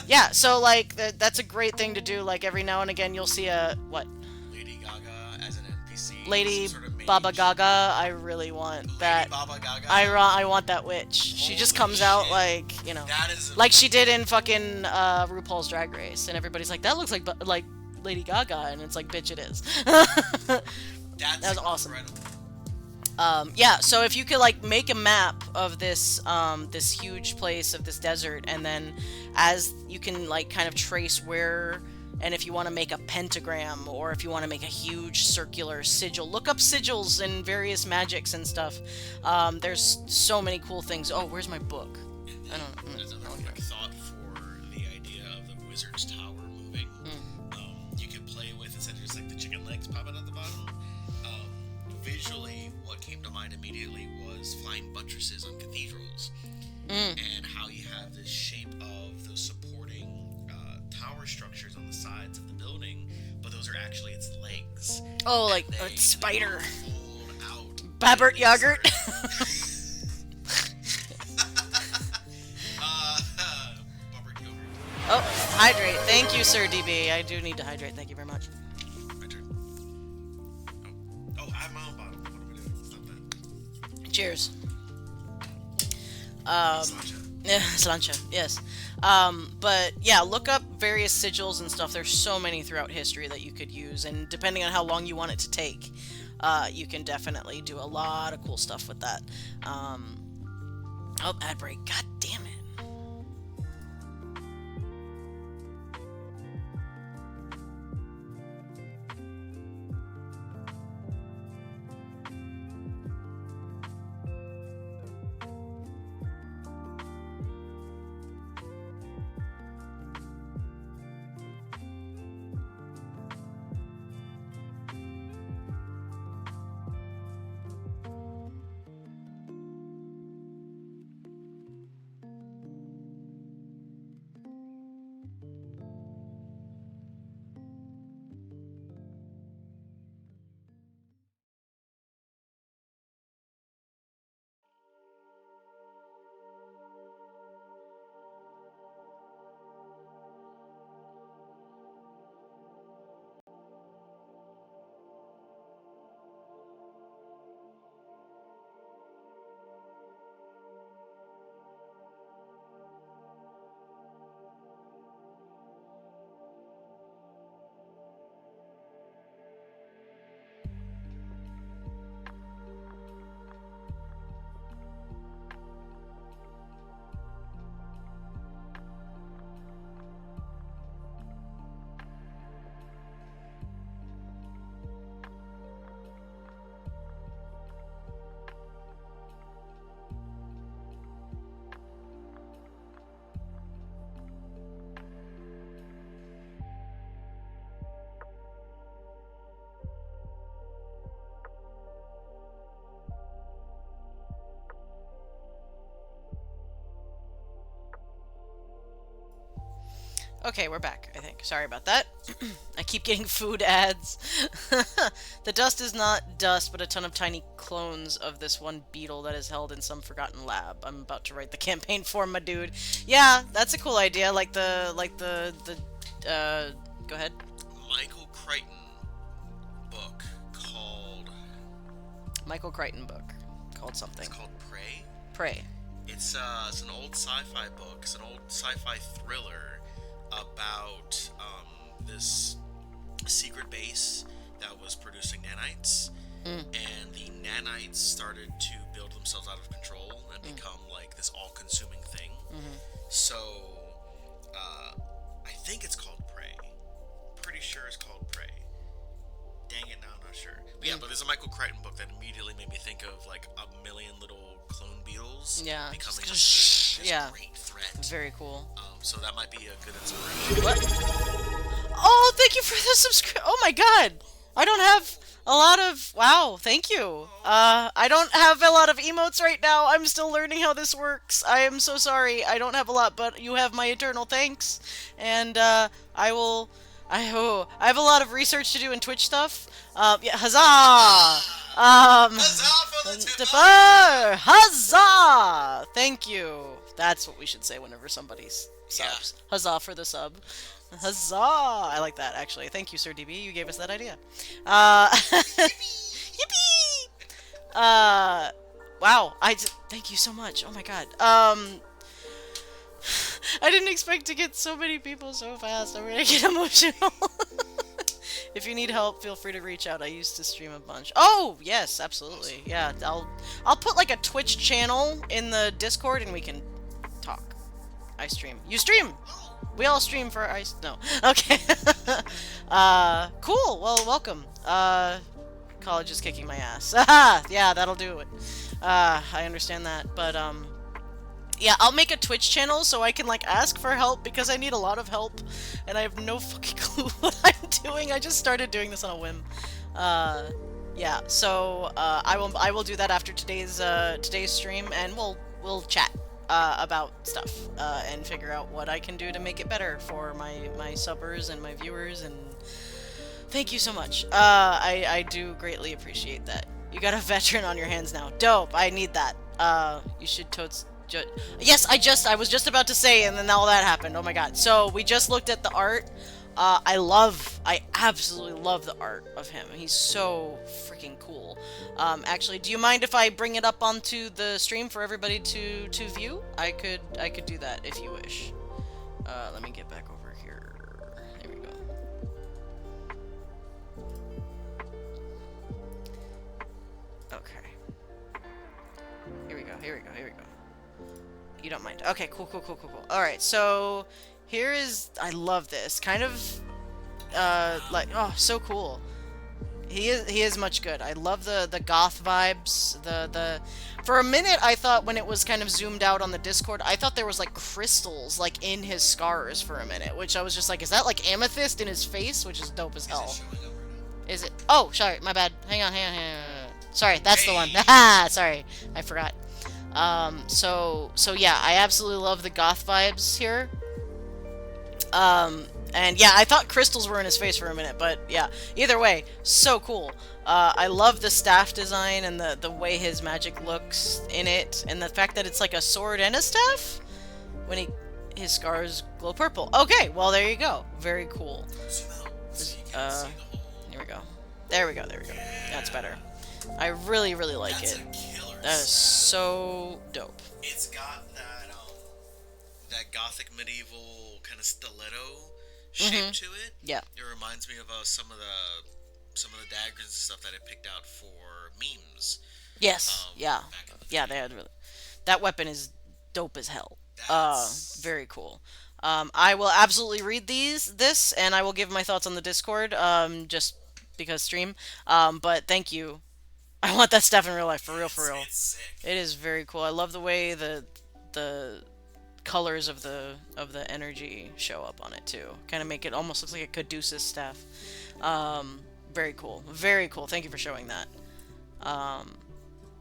Yeah, so like that's a great thing to do. Like every now and again you'll see a what? Lady Gaga as an NPC. Lady some sort of mage. Baba Gaga. I really want Lady that. Baba Gaga. I want that witch. She just Holy comes out shit. like, you know, That is like she did in fucking RuPaul's Drag Race, and everybody's like, that looks like Lady Gaga, and it's like, bitch, it is. That's That was awesome. incredible. Yeah, so if you could like make a map of this this huge place of this desert, and then as you can like kind of trace where, and if you want to make a pentagram or if you want to make a huge circular sigil, look up sigils and various magics and stuff. There's so many cool things. Oh, where's my book? I don't know. As another quick thought for the idea of the wizard's tower moving, you could play with instead of just like the chicken legs popping at the bottom. Visually, what came to mind immediately was flying buttresses on cathedrals, and how you have this shape of those supporting tower structures on the sides of the building, but those are actually its legs. Oh, like And a they spider. fold out. Babbert yogurt. Bubbered yogurt. Oh, hydrate. Thank you, Sir DB. I do need to hydrate. Thank you very much. My turn. Oh, I have my own bottle. What am I doing? Stop that. Cheers. Sláinte. Yeah, Sláinte, yes. But yeah, look up various sigils and stuff. There's so many throughout history that you could use, and depending on how long you want it to take, you can definitely do a lot of cool stuff with that. Oh, ad break. God damn it. Okay, we're back, I think. Sorry about that. I keep getting food ads. The dust is not dust, but a ton of tiny clones of this one beetle that is held in some forgotten lab. I'm about to write the campaign for my dude. Yeah, that's a cool idea. Go ahead. Michael Crichton book called. Michael Crichton book called something. It's called Prey. Prey. It's an old sci-fi book. It's an old sci-fi thriller about this secret base that was producing nanites, and the nanites started to build themselves out of control and become like this all-consuming thing. So, I think it's called Prey. Pretty sure it's called Prey. Dang it, now I'm not sure. But yeah, but there's a Michael Crichton book that immediately made me think of like a million little clone beetles Yeah. becoming Just- this yeah. great threat. Very cool. So that might be a good inspiration. What? Oh, thank you for the subscribe. Oh my god. I don't have a lot of... Wow, thank you. I don't have a lot of emotes right now. I'm still learning how this works. I am so sorry. I don't have a lot, but you have my eternal thanks. And, I will... I have a lot of research to do in Twitch stuff. Yeah, huzzah! Huzzah for the Tipper! Huzzah! Thank you. That's what we should say whenever somebody subs. Huzzah for the sub. Huzzah! I like that, actually. Thank you, Sir DB. You gave us that idea. Yippee! Wow. Thank you so much. Oh my god. I didn't expect to get so many people so fast. I'm gonna get emotional. If you need help, feel free to reach out. I used to stream a bunch. Oh, yes, absolutely. Yeah, I'll put like a Twitch channel in the Discord and we can talk. I stream. You stream! We all stream for ice. No. Okay. Cool. Well, welcome. College is kicking my ass. Yeah, that'll do it. I understand that, but yeah, I'll make a Twitch channel so I can like ask for help because I need a lot of help and I have no fucking clue what I'm doing. I just started doing this on a whim. Yeah, so I will do that after today's stream and we'll chat about stuff and figure out what I can do to make it better for my subbers and my viewers, and thank you so much. I do greatly appreciate that. You got a veteran on your hands now. Dope. I need that. You should totes. Yes, I was just about to say, and then all that happened. Oh my god. So we just looked at the art. I absolutely love the art of him. He's so freaking cool. Actually, do you mind if I bring it up onto the stream for everybody to view? I could do that if you wish. Let me get back over here. There we go. Okay. Here we go. You don't mind. Okay, cool. Alright, so here is... I love this. Kind of, like... Oh, so cool. He is much good. I love the goth vibes. For a minute, I thought when it was kind of zoomed out on the Discord, I thought there was, like, crystals, like, in his scars for a minute. Which I was just like, is that, like, amethyst in his face? Which is dope as hell. Is it? Oh, sorry, my bad. Hang on. Sorry, that's the one. Haha, sorry. I forgot. So yeah, I absolutely love the goth vibes here. And yeah, I thought crystals were in his face for a minute, but yeah, either way, so cool. I love the staff design and the way his magic looks in it, and the fact that it's like a sword and a staff when his scars glow purple. Okay, well there you go. Very cool. Here we go. There we go. That's better. I really like it. That is so dope. It's got that gothic medieval kind of stiletto shape to it. Yeah. It reminds me of some of the daggers and stuff that I picked out for memes. Yes. Yeah. They had really. That weapon is dope as hell. Very cool. I will absolutely read this, and I will give my thoughts on the Discord. Just because stream. But thank you. I want that stuff in real life, for real. It's sick. It is very cool. I love the way the colors of the energy show up on it too. Kind of make it almost looks like a Caduceus staff. Very cool. Thank you for showing that.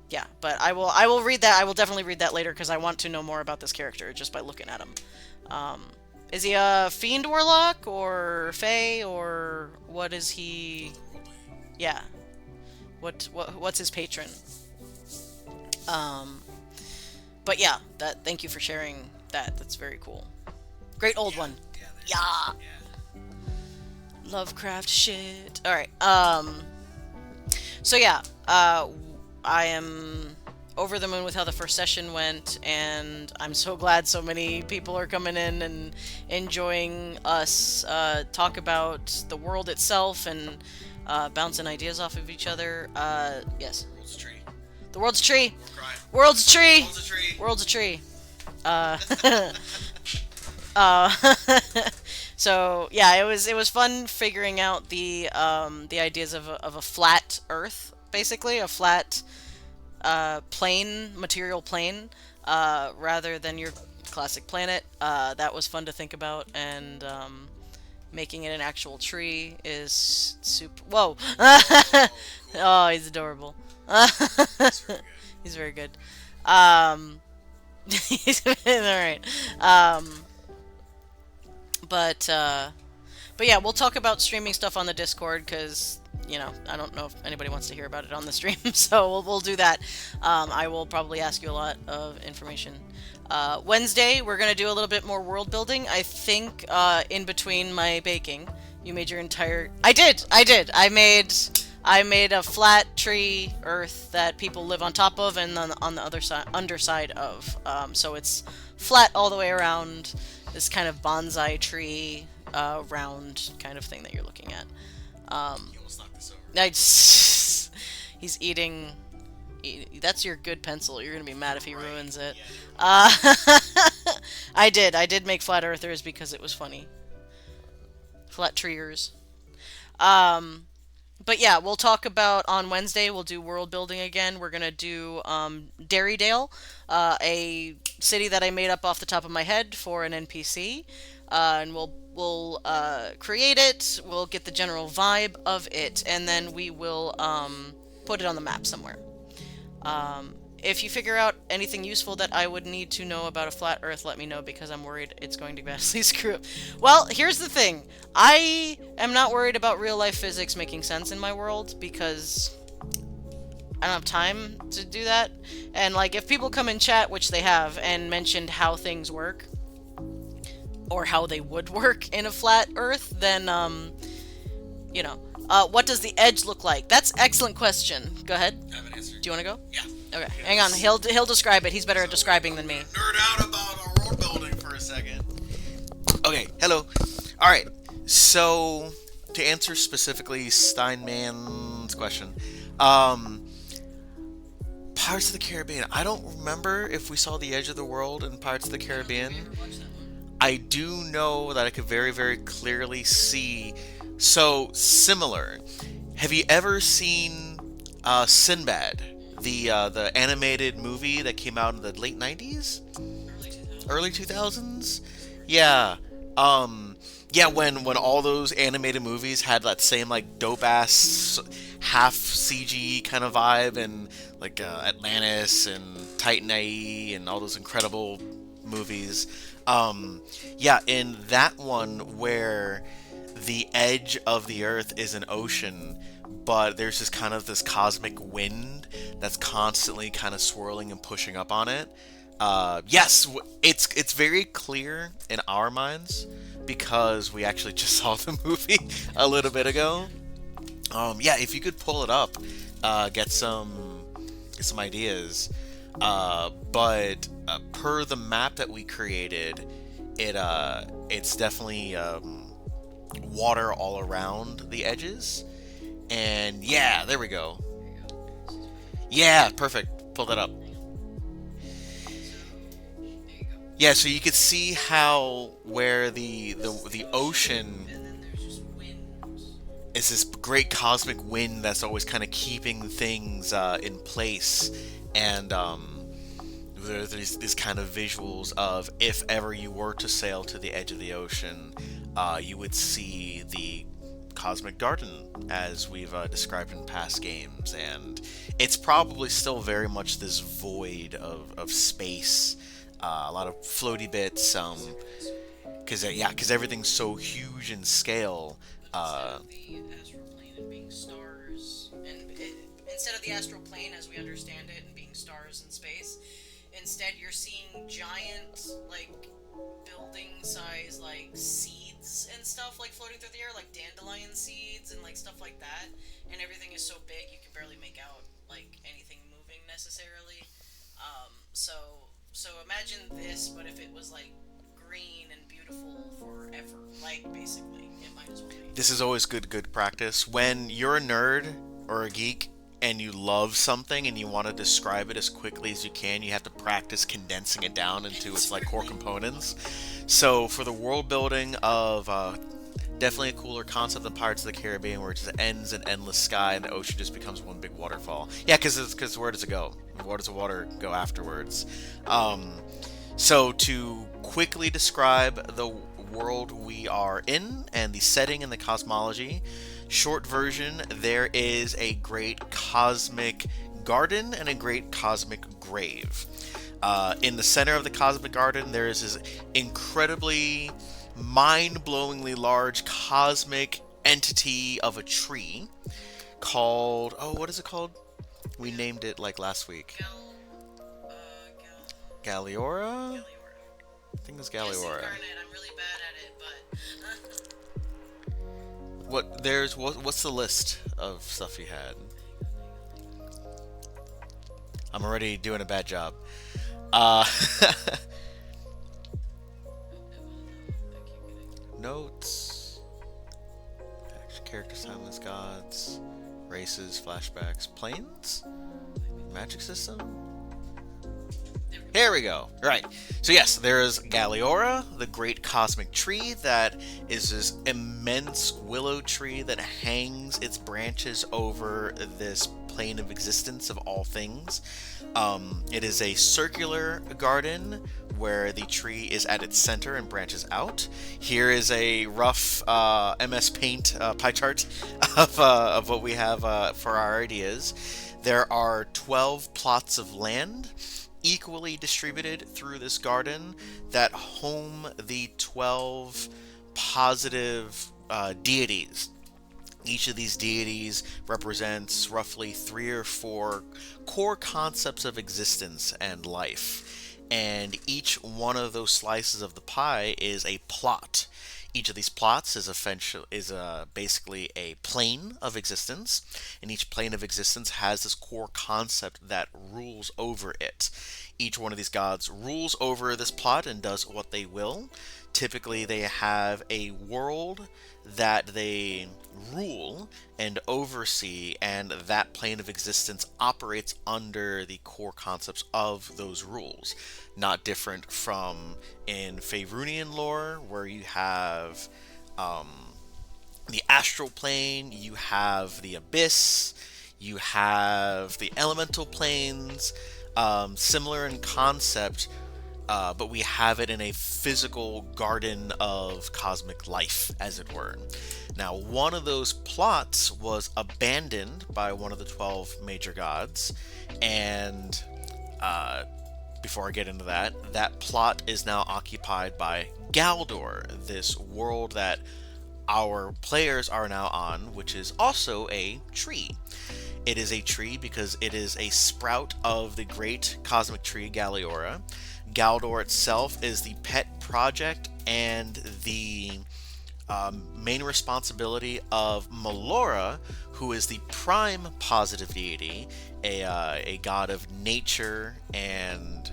Yeah, but I will read that. I will definitely read that later because I want to know more about this character just by looking at him. Is he a fiend warlock or fae or what is he? Yeah. What's his patron? But yeah, thank you for sharing that. That's very cool. Great old one. Yeah. Lovecraft shit. All right. So yeah, I am over the moon with how the first session went, and I'm so glad so many people are coming in and enjoying us talk about the world itself and bouncing ideas off of each other. Yes. World's tree. The world's tree. We're crying. World's tree. World's a tree. World's a tree. Uh, so yeah, it was fun figuring out the ideas of a flat Earth, basically a flat material plane, rather than your classic planet. That was fun to think about, and making it an actual tree is super. Whoa! Oh, he's adorable. That's very good. He's very good. He's all right. But yeah, we'll talk about streaming stuff on the Discord because I don't know if anybody wants to hear about it on the stream, so we'll do that. I will probably ask you a lot of information. Wednesday, we're gonna do a little bit more world building. I think in between my baking, you made your entire. I did. I made a flat tree Earth that people live on top of, and then on the other side, underside of. So it's flat all the way around. This kind of bonsai tree, round kind of thing that you're looking at. You almost knocked this over. He's eating. That's your good pencil. You're gonna be mad if he ruins it. Yeah, I did make flat earthers because it was funny. Flat treers. But yeah, we'll talk about on Wednesday. We'll do world building again. We're gonna do Derrydale, a city that I made up off the top of my head for an NPC, and we'll create it. We'll get the general vibe of it, and then we will put it on the map somewhere. If you figure out anything useful that I would need to know about a flat Earth, let me know, because I'm worried it's going to vastly screw up. Well, here's the thing. I am not worried about real-life physics making sense in my world, because I don't have time to do that. And, like, if people come in chat, which they have, and mentioned how things work, or how they would work in a flat Earth, then, what does the edge look like? That's an excellent question. Go ahead. I have an answer. Do you want to go? Yeah. Okay, hang on. He'll describe it. He's better at describing than me. Nerd out about our world building for a second. Okay, hello. All right. So to answer specifically Steinman's question, Pirates of the Caribbean. I don't remember if we saw the edge of the world in Pirates of the Caribbean. I do know that I could very, very clearly see. So similar. Have you ever seen Sinbad, the animated movie that came out in the late '90s, early 2000s? Yeah. Yeah, when all those animated movies had that same like dope ass half CG kind of vibe, and like Atlantis and Titan AE and all those incredible movies. Yeah, in that one where the edge of the Earth is an ocean, but there's just kind of this cosmic wind that's constantly kind of swirling and pushing up on it. Yes, it's very clear in our minds because we actually just saw the movie a little bit ago. Yeah, if you could pull it up, get some ideas. But per the map that we created, it's definitely water all around the edges. And yeah, there we go. Yeah, perfect. Pull that up. Yeah, so you could see how where the ocean is this great cosmic wind that's always kind of keeping things in place, and there's these kind of visuals of if ever you were to sail to the edge of the ocean, you would see the cosmic garden as we've described in past games, and it's probably still very much this void of space, a lot of floaty bits, because everything's so huge in scale. Instead of the astral plane as we understand it and being stars in space, instead you're seeing giant, like, building size, like, seeds and stuff, like, floating through the air, like dandelion seeds and, like, stuff like that, and everything is so big you can barely make out, like, anything moving necessarily. So so imagine this, but if it was like green and beautiful forever, like basically, it might as well be. This is always good practice. When you're a nerd or a geek and you love something and you want to describe it as quickly as you can, you have to practice condensing it down into its It's like core really components. So for the world building of definitely a cooler concept than Pirates of the Caribbean, where it just ends in endless sky and the ocean just becomes one big waterfall. Yeah, because where does it go? Where does the water go afterwards? Um, so to quickly describe the world we are in and the setting and the cosmology, short version: there is a great cosmic garden and a great cosmic grave. In the center of the cosmic garden, there is this incredibly mind-blowingly large cosmic entity of a tree called, oh, what is it called? We named it like last week. Gal, Galliora? Galliora. I think it's Yes, Galliora. incarnate. I'm really bad at it, but What's the list of stuff you had? I'm already doing a bad job. Uh, I keep getting. notes, character silence, gods, races, flashbacks, planes, magic system. There we go. Here we go. Right. So yes, there is Galliora, the great cosmic tree that is this immense willow tree that hangs its branches over this plane of existence of all things. It is a circular garden where the tree is at its center and branches out. Here is a rough MS Paint pie chart of what we have for our ideas. There are 12 plots of land equally distributed through this garden that home the 12 positive deities. Each of these deities represents roughly 3 or 4 core concepts of existence and life. And each one of those slices of the pie is a plot. Each of these plots basically a plane of existence, and each plane of existence has this core concept that rules over it. Each one of these gods rules over this plot and does what they will. Typically, they have a world that they rule and oversee, and that plane of existence operates under the core concepts of those rules. Not different from in Faerunian lore, where you have um, the astral plane, you have the abyss, you have the elemental planes, similar in concept, but we have it in a physical garden of cosmic life, as it were. Now, one of those plots was abandoned by one of the 12 major gods, and before I get into that, that plot is now occupied by Galdor, this world that our players are now on, which is also a tree. It is a tree because it is a sprout of the great cosmic tree Galliora. Galdor itself is the pet project and the main responsibility of Melora, who is the prime positive deity, a god of nature and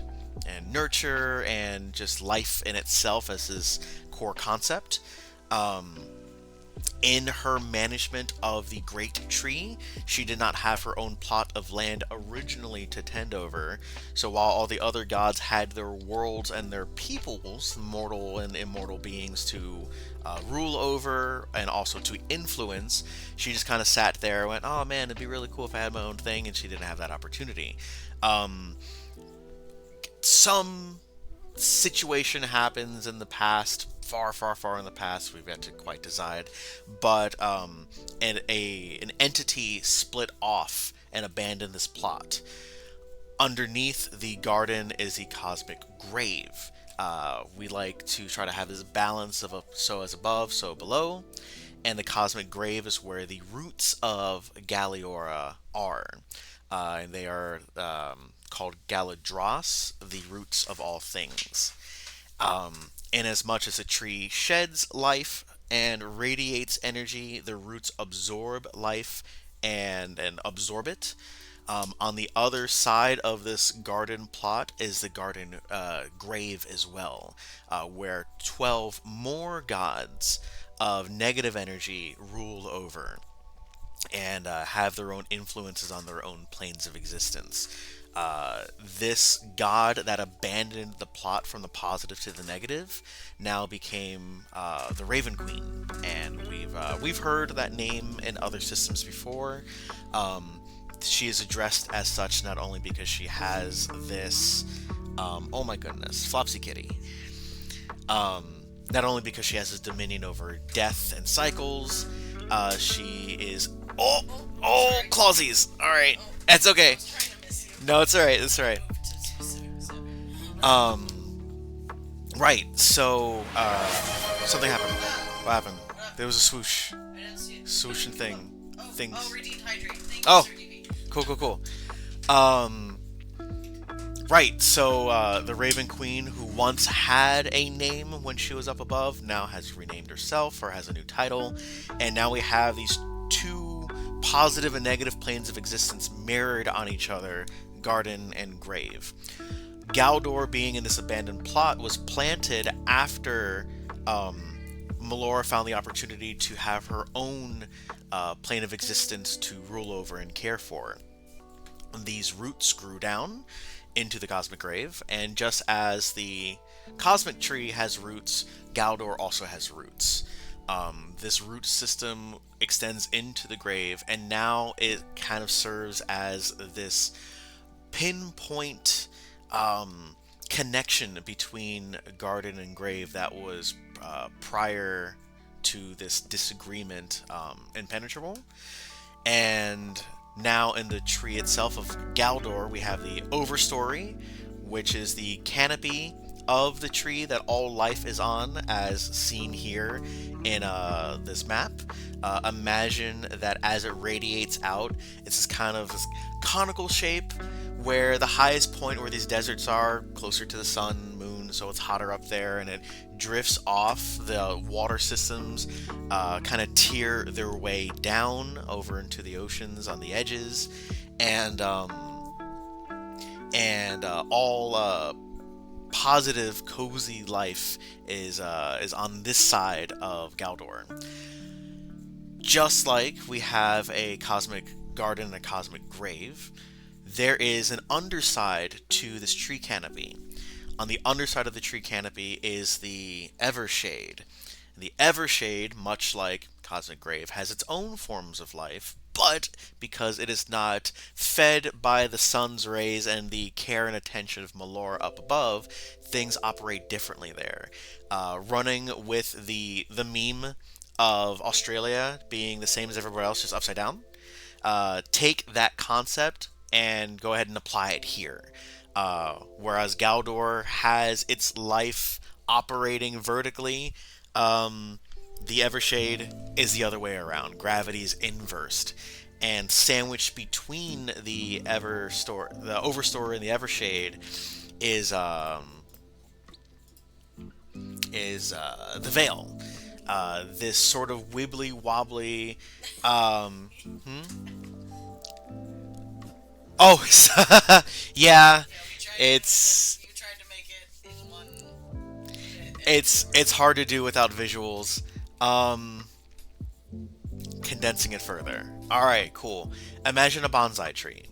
nurture and just life in itself as his core concept. In her management of the Great Tree, she did not have her own plot of land originally to tend over. So while all the other gods had their worlds and their peoples, mortal and immortal beings, to rule over and also to influence, she just kind of sat there and went, oh man, it'd be really cool if I had my own thing, and she didn't have that opportunity. Some situation happens in the past, far in the past, we've yet to quite decide, but an entity split off and abandoned this plot. Underneath the garden is the cosmic grave. We like to try to have this balance of so as above, so below, and the cosmic grave is where the roots of Galliora are. And they are called Galadros, the roots of all things. Inasmuch as a tree sheds life and radiates energy, the roots absorb life and absorb it. On the other side of this garden plot is the garden grave as well, where 12 more gods of negative energy rule over and have their own influences on their own planes of existence. This god that abandoned the plot from the positive to the negative now became the Raven Queen, and we've heard that name in other systems before. She is addressed as such not only because she has this, oh my goodness, Flopsy Kitty. Not only because she has this dominion over death and cycles, she is clawsies. All right, it's okay. No, it's all right. It's all right. Right. So, something happened. What happened? There was a swoosh, swooshing things. Redeemed Hydrate. Oh, cool. Right, so the Raven Queen, who once had a name when she was up above, now has renamed herself or has a new title, and now we have these two positive and negative planes of existence mirrored on each other, garden and grave. Galdor being in this abandoned plot was planted after Melora found the opportunity to have her own plane of existence to rule over and care for. These roots grew down into the cosmic grave, and just as the cosmic tree has roots, Galdor also has roots. This root system extends into the grave, and now it kind of serves as this pinpoint connection between garden and grave that was prior to this disagreement impenetrable. And now in the tree itself of Galdor, we have the overstory, which is the canopy of the tree that all life is on, as seen here in this map. Imagine that as it radiates out, it's this kind of this conical shape, where the highest point where these deserts are, closer to the sun, moon, so it's hotter up there, and it drifts off. The water systems kind of tear their way down over into the oceans on the edges, and all positive, cozy life is on this side of Galdor. Just like we have a cosmic garden and a cosmic grave, there is an underside to this tree canopy. On the underside of the tree canopy is the Evershade. The Evershade, much like Cosmic Grave, has its own forms of life, but because it is not fed by the sun's rays and the care and attention of Melora up above, things operate differently there. Running with the meme of Australia being the same as everywhere else, just upside down. Take that concept and go ahead and apply it here. Whereas Galdor has its life operating vertically, the Evershade is the other way around. Gravity's inversed. And sandwiched between the Overstory and the Evershade is the Veil. This sort of wibbly wobbly. Oh, yeah. It's You tried to make it in one. it's hard to do without visuals. Condensing it further. All right, cool. Imagine a bonsai tree.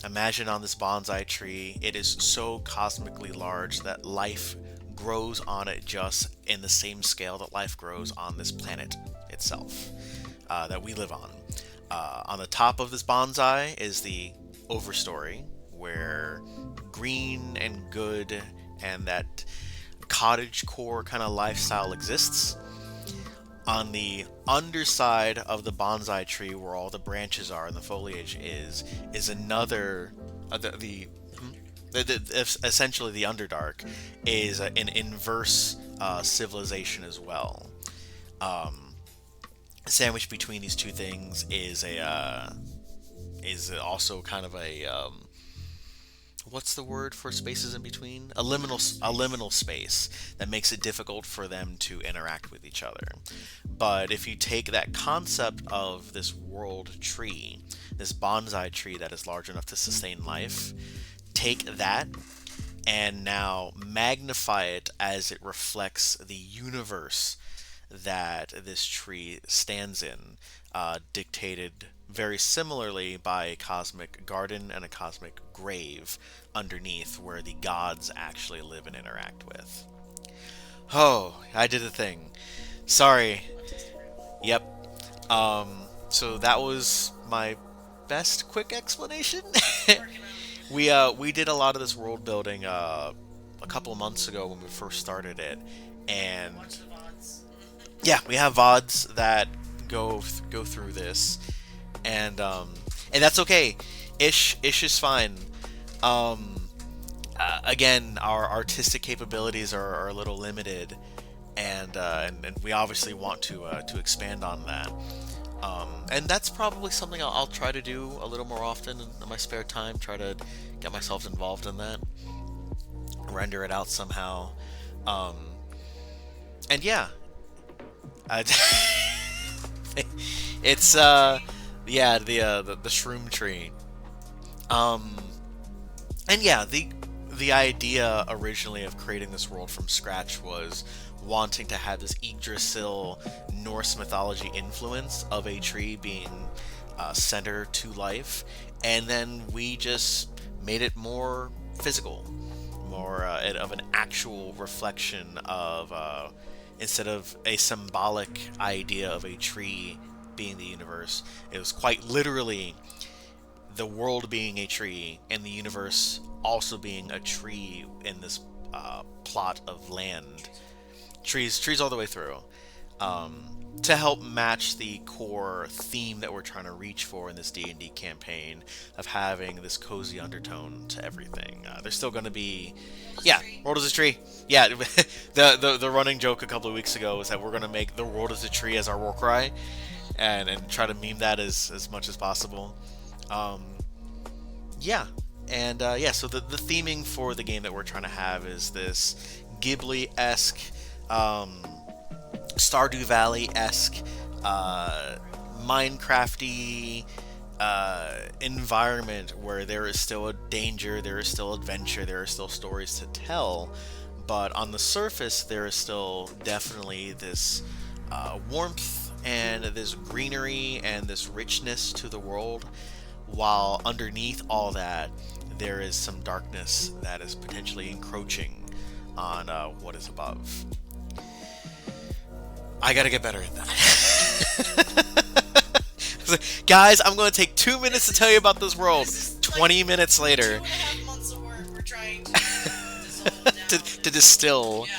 Imagine on this bonsai tree, it is so cosmically large that life grows on it just in the same scale that life grows on this planet itself that we live on. On the top of this bonsai is the overstory, where green and good and that cottage core kind of lifestyle exists. On the underside of the bonsai tree, where all the branches are and the foliage is another essentially the Underdark is an inverse civilization as well. Sandwiched between these two things is also kind of a what's the word for spaces in between? A liminal space that makes it difficult for them to interact with each other. But if you take that concept of this world tree, this bonsai tree that is large enough to sustain life, take that and now magnify it as it reflects the universe that this tree stands in, dictated very similarly by a cosmic garden and a cosmic grave underneath where the gods actually live and interact with. Oh, I did the thing. Sorry. Yep. So that was my best quick explanation. We did a lot of this world building a couple of months ago when we first started it, and yeah, we have VODs that go through this, and that's okay. Ish is fine. Again, our artistic capabilities are a little limited, and we obviously want to expand on that. And that's probably something I'll try to do a little more often in my spare time. Try to get myself involved in that, render it out somehow, and yeah, I, it's yeah, the shroom tree, and yeah, the idea originally of creating this world from scratch was wanting to have this Yggdrasil Norse mythology influence of a tree being center to life, and then we just made it more physical, more of an actual reflection of, instead of a symbolic idea of a tree being the universe, it was quite literally the world being a tree and the universe also being a tree in this plot of land. Trees all the way through, to help match the core theme that we're trying to reach for in this D&D campaign of having this cozy undertone to everything. There's still going to be, yeah, world is a tree. Yeah, the running joke a couple of weeks ago was that we're going to make the world is a tree as our war cry, and try to meme that as much as possible. Yeah, and yeah, so the theming for the game that we're trying to have is this Ghibli-esque, Stardew Valley-esque, Minecrafty environment where there is still a danger, there is still adventure, there are still stories to tell, but on the surface there is still definitely this warmth and this greenery and this richness to the world, while underneath all that there is some darkness that is potentially encroaching on what is above. I gotta get better at that. Guys, I'm going to take 2 minutes to tell you about this world. 20 minutes later. 2.5 months of work we're trying to dissolve down. to distill. Yeah,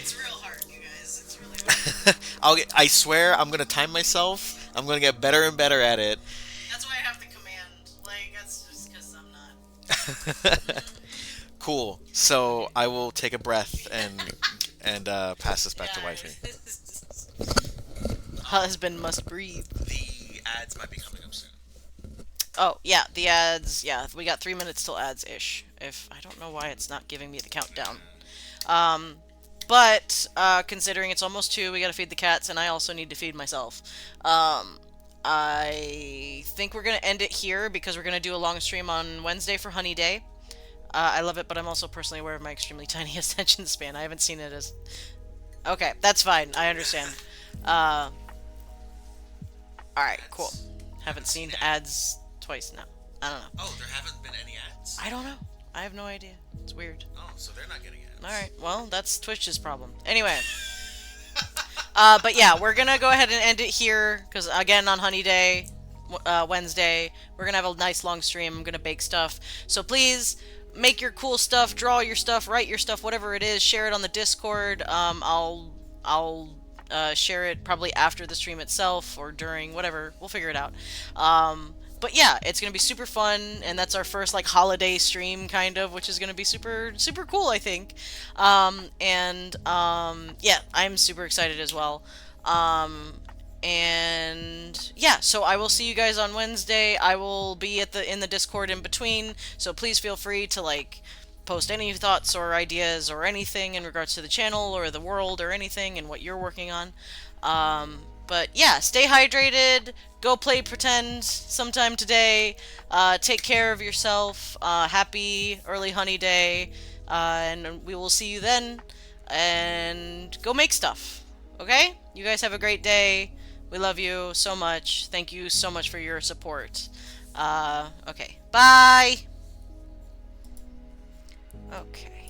it's real hard, you guys. It's really hard. I swear I'm going to time myself. I'm going to get better and better at it. That's why I have the command. Like, that's just because I'm not. Cool. So I will take a breath and pass this back to Wifey. Husband must breathe. The ads might be coming up soon. Oh, yeah, the ads. Yeah, we got 3 minutes till ads-ish. If I don't know why it's not giving me the countdown. But considering it's almost 2, we gotta feed the cats, and I also need to feed myself. I think we're gonna end it here because we're gonna do a long stream on Wednesday for Honey Day. I love it, but I'm also personally aware of my extremely tiny attention span. I haven't seen it as... Okay, that's fine. I understand. Alright, cool. Haven't seen ads twice now. I don't know. Oh, there haven't been any ads? I don't know. I have no idea. It's weird. Oh, so they're not getting ads. Alright, well, that's Twitch's problem. Anyway. But yeah, we're gonna go ahead and end it here, because again, on Honey Day, Wednesday, we're gonna have a nice long stream. I'm gonna bake stuff. So please, make your cool stuff, draw your stuff, write your stuff, whatever it is, share it on the Discord. I'll share it probably after the stream itself or during, whatever. We'll figure it out. But yeah, it's gonna be super fun, and that's our first like holiday stream kind of, which is gonna be super cool, I think. Yeah, I'm super excited as well. And yeah, so I will see you guys on Wednesday. I will be at in the Discord in between, so please feel free to like post any thoughts or ideas or anything in regards to the channel or the world or anything and what you're working on. But yeah, stay hydrated. Go play pretend sometime today. Take care of yourself. Happy early honey day. And we will see you then. And go make stuff. Okay? You guys have a great day. We love you so much. Thank you so much for your support. Okay. Bye. Okay.